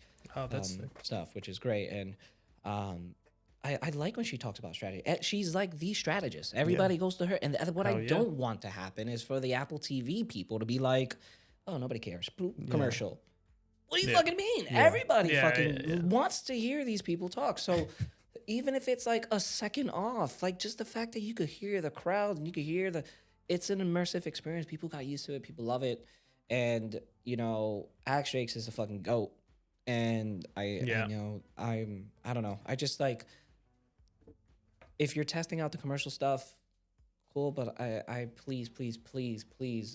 stuff, which is great. And I like when she talks about strategy. She's like the strategist. Everybody goes to her. And what I don't want to happen is for the Apple TV people to be like, oh, nobody cares. Commercial. What do you fucking mean? Everybody wants to hear these people talk. So even if it's like a second off, like just the fact that you could hear the crowd and you could hear it's an immersive experience. People got used to it. People love it. And, Alex Jakes is a fucking GOAT. And I don't know. I just like, if you're testing out the commercial stuff, cool. But I please,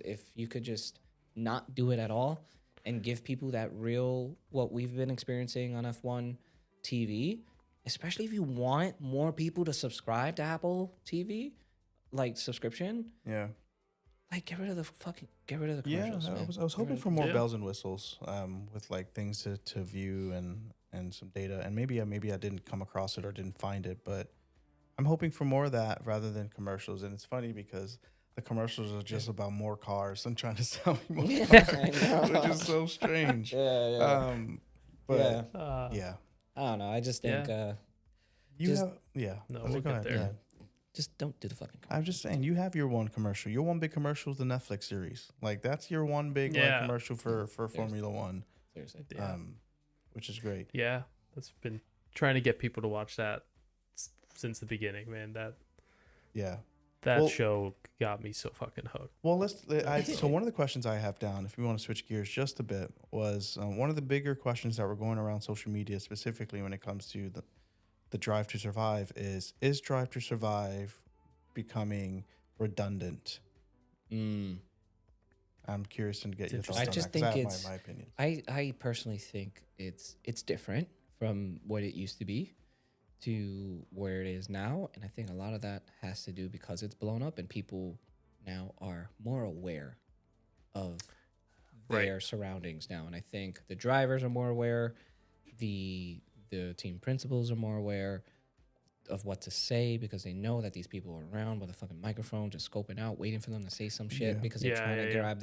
if you could just not do it at all and give people that real, what we've been experiencing on F1 TV, especially if you want more people to subscribe to Apple TV, like subscription. Yeah. Like get rid of the commercials. Yeah, I was hoping for more bells and whistles, with like things to view and some data, and maybe I didn't come across it or didn't find it, but I'm hoping for more of that rather than commercials. And it's funny because the commercials are just about more cars and trying to sell me more Yeah, cars, I know. which is so strange. Yeah. But Uh, yeah, I don't know. I just think you just- have No, Go we'll get ahead, there. go ahead. just don't do the fucking. I'm just saying, you have your one commercial. Your one big commercial is the Netflix series. Like that's your one big like, Yeah. commercial for Formula One, Seriously. Yeah. which is great. Yeah, that's been trying to get people to watch that since the beginning, man. That Yeah. That show got me so fucking hooked. Well, so one of the questions I have down, if we want to switch gears just a bit, was one of the bigger questions that were going around social media, specifically when it comes to the Drive to Survive, is Drive to Survive becoming redundant? I'm curious to get your thoughts on that. I just think it's my opinion. I personally think it's different from what it used to be to where it is now, and I think a lot of that has to do because it's blown up and people now are more aware of their surroundings now, and I think the drivers are more aware, the team principals are more aware of what to say because they know that these people are around with a fucking microphone just scoping out, waiting for them to say some shit because they're trying to grab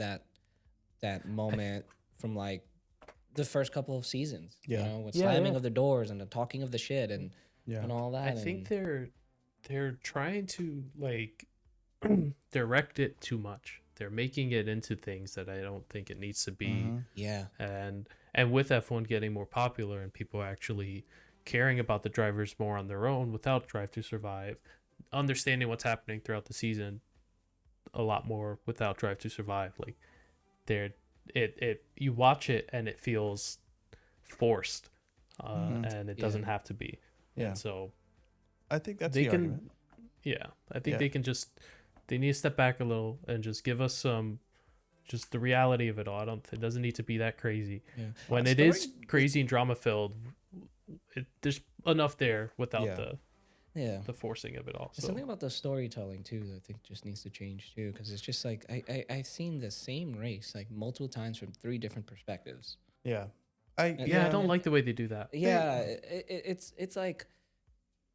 that moment from like the first couple of seasons, you know, with slamming of the doors and the talking of the shit and all that. I think they're trying to like direct it too much. They're making it into things that I don't think it needs to be. Yeah. And with F1 getting more popular and people actually caring about the drivers more on their own without Drive to Survive, understanding what's happening throughout the season a lot more without Drive to Survive. Like you watch it and it feels forced, and it doesn't have to be. Yeah. And so I think that's they the can. argument. Yeah, I think they need to step back a little and just give us just the reality of it all. It doesn't need to be that crazy. Yeah. When it is crazy and drama filled, there's enough there without the forcing of it all. There's something about the storytelling too that I think just needs to change too, because it's just like I've seen the same race like multiple times from 3 different perspectives. Yeah. I don't like the way they do that. Yeah, it's like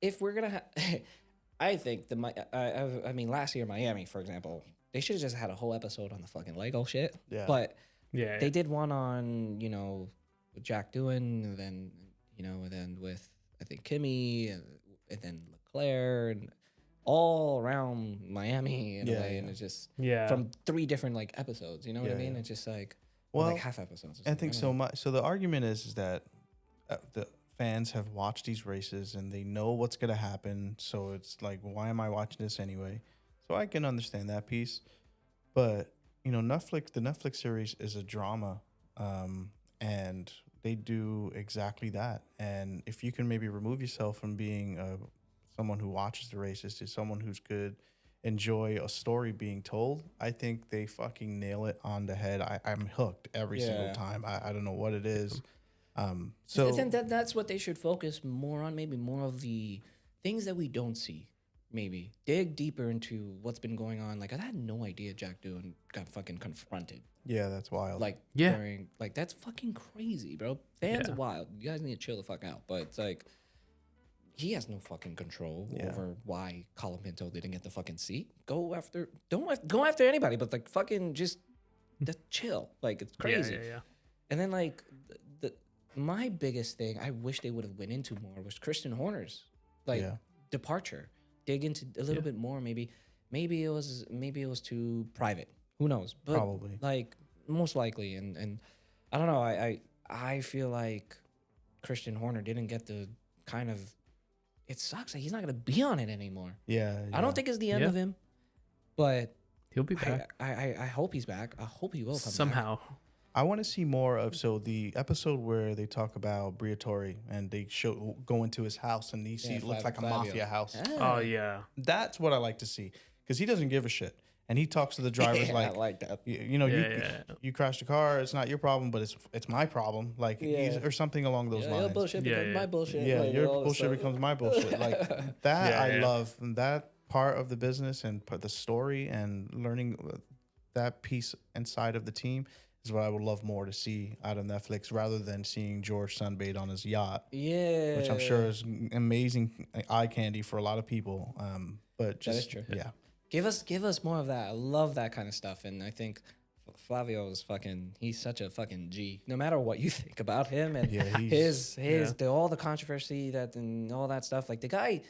if we're gonna I think I mean last year Miami, for example, they should have just had a whole episode on the fucking Lego shit. Yeah. But they did one on, you know, with Jack doing, and then, you know, and then with I think Kimi and then Leclerc and all around Miami in a way, and it's just from 3 different like episodes. You know what I mean? It's just like like half episodes. I think so much. So the argument is that the fans have watched these races and they know what's going to happen. So it's like, why am I watching this anyway? So I can understand that piece. But, you know, the Netflix series is a drama, and they do exactly that. And if you can maybe remove yourself from being someone who watches the races to someone who's good, enjoy a story being told, I think they fucking nail it on the head. I'm hooked every single time. I don't know what it is. So I think that's what they should focus more on, maybe more of the things that we don't see. Maybe dig deeper into what's been going on. Like I had no idea Jack Doohan got fucking confronted. Yeah, that's wild. Like during, like that's fucking crazy, bro. Fans are wild. You guys need to chill the fuck out. But it's like he has no fucking control over why Colin Pinto didn't get the fucking seat. Go after anybody, but like fucking just chill. Like it's crazy. Yeah. And then like my biggest thing I wish they would have went into more was Christian Horner's departure. Dig into a little bit more. Maybe it was too private. Who knows? But probably like most likely. And I don't know. I feel like Christian Horner didn't get the kind of. It sucks that he's not gonna be on it anymore. Yeah. I don't think it's the end of him, but he'll be back. I hope he's back. I hope he will come somehow. back. I want to see more of the episode where they talk about Briatore and they go into his house and he see it looks like a mafia house. Oh yeah, that's what I like to see because he doesn't give a shit and he talks to the drivers like I like that. You know, you crashed a car, it's not your problem, but it's my problem, like or something along those lines. Your bullshit becomes my bullshit. Yeah, like, your bullshit becomes my bullshit. Like that, I love that part of the business and the story and learning that piece inside of the team. Is what I would love more to see out of Netflix rather than seeing George sunbathe on his yacht. Yeah. Which I'm sure is amazing eye candy for a lot of people. But just, that is true. Yeah. Give us more of that. I love that kind of stuff, and I think Flavio is he's such a fucking G. No matter what you think about him and all the controversy and all that stuff, like the guy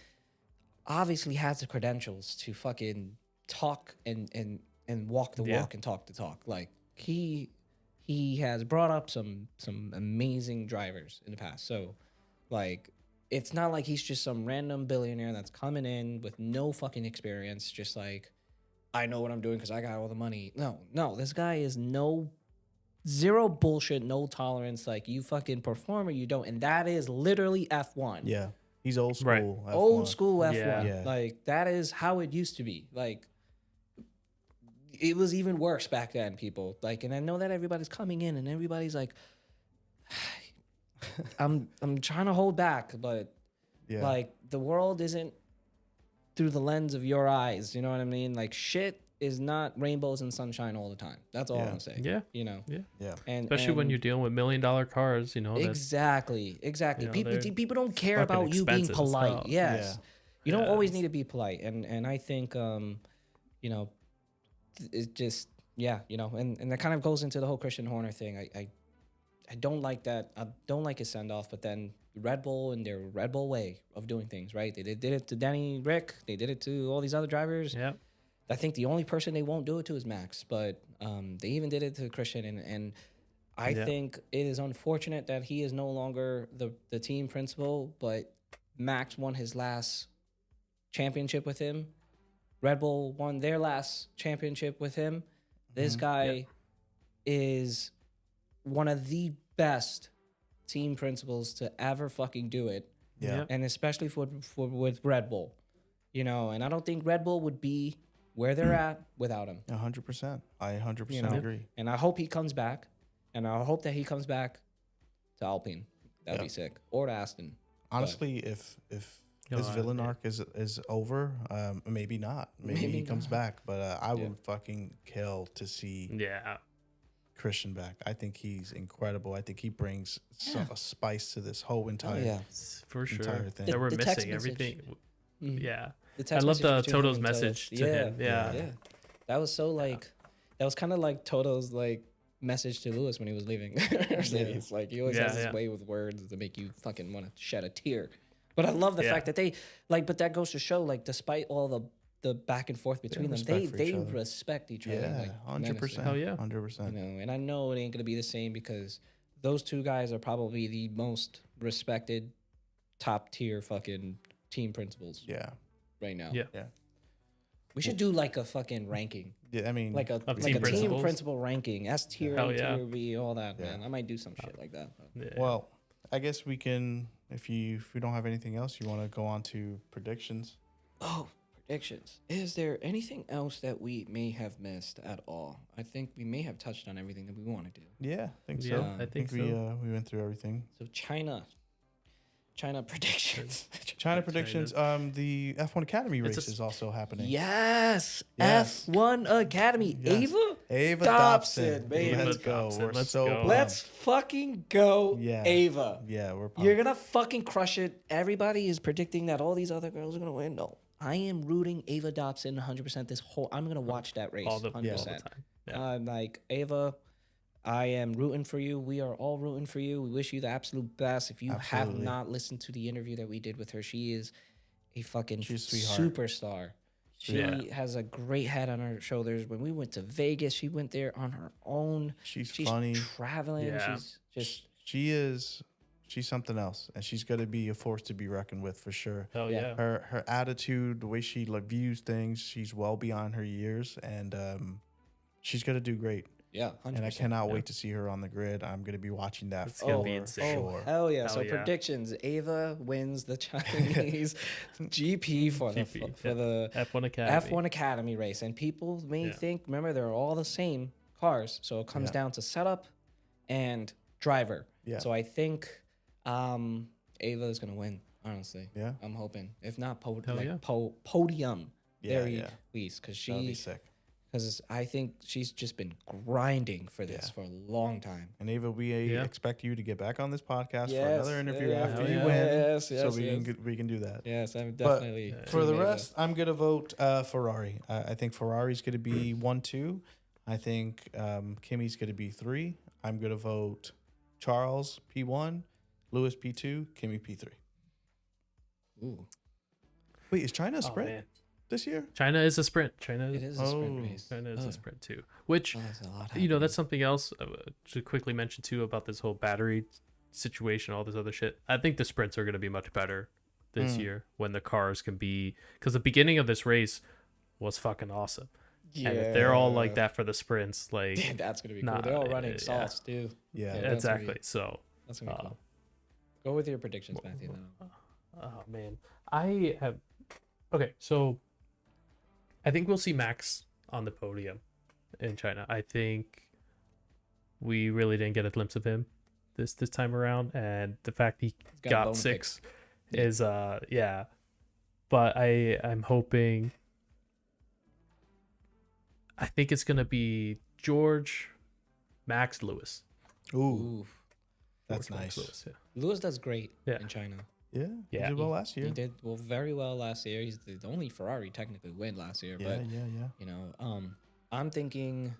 obviously has the credentials to fucking talk and walk the walk and talk the talk. Like he has brought up some amazing drivers in the past. So like it's not like he's just some random billionaire that's coming in with no fucking experience, just like, I know what I'm doing because I got all the money. No, this guy is zero bullshit, no tolerance. Like, you fucking perform or you don't. And that is literally F1. Yeah. He's old school. Right. F1. Old school F1. Yeah. Like, that is how it used to be. Like, it was even worse back then, people. Like, and I know that everybody's coming in and everybody's like, I'm trying to hold back, but like the world isn't through the lens of your eyes. You know what I mean? Like shit is not rainbows and sunshine all the time. That's all I'm saying. Yeah. You know? Yeah. And especially when you're dealing with $1 million cars, you know. Exactly. You know, people don't care about you being polite. Yes. Yeah. You don't always need to be polite. And I think, you know, it just, you know, and that kind of goes into the whole Christian Horner thing. I don't like that. I don't like his send off, but then Red Bull and their Red Bull way of doing things, right? They did it to Danny Rick. They did it to all these other drivers. Yeah. I think the only person they won't do it to is Max, but they even did it to Christian. And I think it is unfortunate that he is no longer the team principal, but Max won his last championship with him. Red Bull won their last championship with him. This guy is one of the best team principals to ever fucking do it. Yeah. And especially with Red Bull, you know, and I don't think Red Bull would be where they're at without him. 100%. I 100% agree. And I hope he comes back. And I hope that he comes back to Alpine. That'd be sick. Or to Aston. Honestly, if his villain arc is over, maybe not. Maybe he comes back. But I would fucking kill to see Christian back. I think he's incredible. I think he brings a spice to this whole entire for sure entire thing. That we're The missing text everything. The I text love message between Toto's him and message Toto. to him. Yeah. That was so like that was kind of like Toto's like message to Lewis when he was leaving Mercedes. Like he always has this way with words to make you fucking want to shed a tear. But I love the fact that they like, but that goes to show, like, despite all the back and forth between them, they respect each other. Yeah, like, 100%. Hell yeah, 100%. You know, and I know it ain't gonna be the same because those two guys are probably the most respected, top tier fucking team principals. Yeah. Right now. Yeah. We should do like a fucking ranking. Yeah, I mean, Like a team principal ranking, S tier, A tier, B, all that, man. I might do some shit like that. Well, I guess we can. If we don't have anything else, you want to go on to predictions? Oh, predictions. Is there anything else that we may have missed at all? I think we may have touched on everything that we want to do. Yeah, I think so. Yeah, I think so. We went through everything. So China predictions. China predictions. The F1 Academy race is also happening. Yes. Yes. F1 Academy. Yes. Ava Dobson, baby. Let's go. Dobson, We're let's so go. pumped. Let's fucking go, Yeah. Ava. Yeah, we're pumped. You're gonna fucking crush it. Everybody is predicting that all these other girls are gonna win. No, I am rooting Ava Dobson 100%. I'm gonna watch that race 100%. All the time. Yeah. I'm like, Ava, I am rooting for you. We are all rooting for you. We wish you the absolute best. If you have not listened to the interview that we did with her, she is a fucking superstar. She has a great head on her shoulders. When we went to Vegas, she went there on her own. She's funny. Traveling. Yeah. She's She's something else, and she's going to be a force to be reckoned with for sure. Hell yeah. Her attitude, the way she views things, she's well beyond her years, and she's going to do great. Yeah, 100%. And I cannot wait to see her on the grid. I'm going to be watching that It's gonna be insane. Oh, hell yeah. So predictions. Ava wins the Chinese GP for the F1 Academy. F1 Academy race. And people may think, remember, they're all the same cars. So it comes down to setup and driver. Yeah. So I think Ava is going to win, honestly. Yeah. I'm hoping. If not, podium. Yeah, Very pleased. Because that'll be sick. because I think she's just been grinding for this for a long time. And Ava, we expect you to get back on this podcast for Yes, another interview yeah, after yeah, you yeah. win, Yes, so yes, we can do that. Yes, I'm But definitely. for the team Ava. rest, I'm gonna vote Ferrari. I think Ferrari's gonna be 1-2. I think Kimi's gonna be 3. I'm gonna vote Charles P1, Lewis P2, Kimi P3. Ooh, Wait, is China a sprint man. this year? China is a sprint. China it is a sprint race. China is a sprint too. Which, That's a lot you know, that's something else to quickly mention too about this whole battery situation, all this other shit. I think the sprints are going to be much better this year when the cars can be, because the beginning of this race was fucking awesome. Yeah. And if they're all like that for the sprints, like that's gonna be cool. They're all running sauce too. Yeah, Yeah, that's gonna exactly. So That's gonna be cool. Go with your predictions, Matthew. Now. oh man, I have okay. So I think we'll see Max on the podium in China. I think we really didn't get a glimpse of him this time around, and the fact he got bone 6 Yeah. is But I'm hoping. I think it's gonna be George, Max, Lewis. Ooh, that's George, Max, nice. Lewis, yeah. Lewis does great Yeah. in China. Yeah, Yeah. he did well last year. He did very well last year. He's the only Ferrari technically win last year. Yeah, But yeah. you know, I'm thinking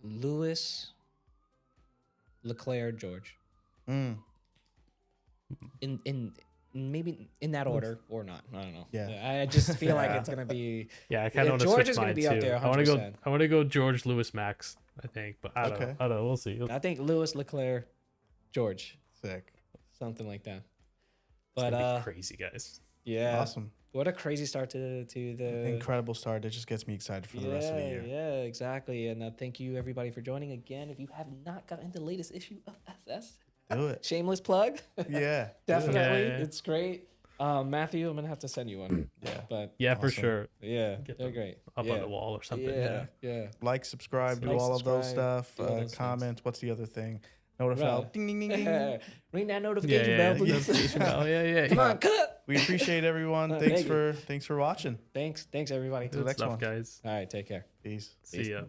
Lewis, Leclerc, George. Mm. In maybe in that order or not. I don't know. Yeah. I just feel like it's gonna be. Yeah, I kind of want to George switch is gonna mine be too. up there. I want to go. 100%. I want to go George, Lewis, Max. I think, but I don't Okay. know. I don't know. We'll see. I think Lewis, Leclerc, George, Sick. something like that. It's But gonna be crazy, guys. yeah, Awesome. what a crazy start to the Incredible start. That just gets me excited for the rest of the year. Yeah, exactly. And thank you everybody for joining again. If you have not gotten the latest issue of SS, Do it. shameless plug. Yeah. Definitely, Yeah. it's great. Matthew, I'm gonna have to send you one. Yeah. But Yeah, for Awesome. sure. yeah, Get they're them great. Up yeah. on the wall or something. Yeah, Yeah. yeah. Like, subscribe, do Like, all of those subscribe, stuff. do all those things. Comments. What's the other thing? Notify. Right. Ding, ding, ding, ding. Ring that Yeah, notification yeah, bell, yeah. please. Notification bell. Yeah. Come on, cut. We appreciate everyone. Thank Thanks for watching. Thanks everybody. the Good next stuff, one. guys. All right, take care. Peace. See ya.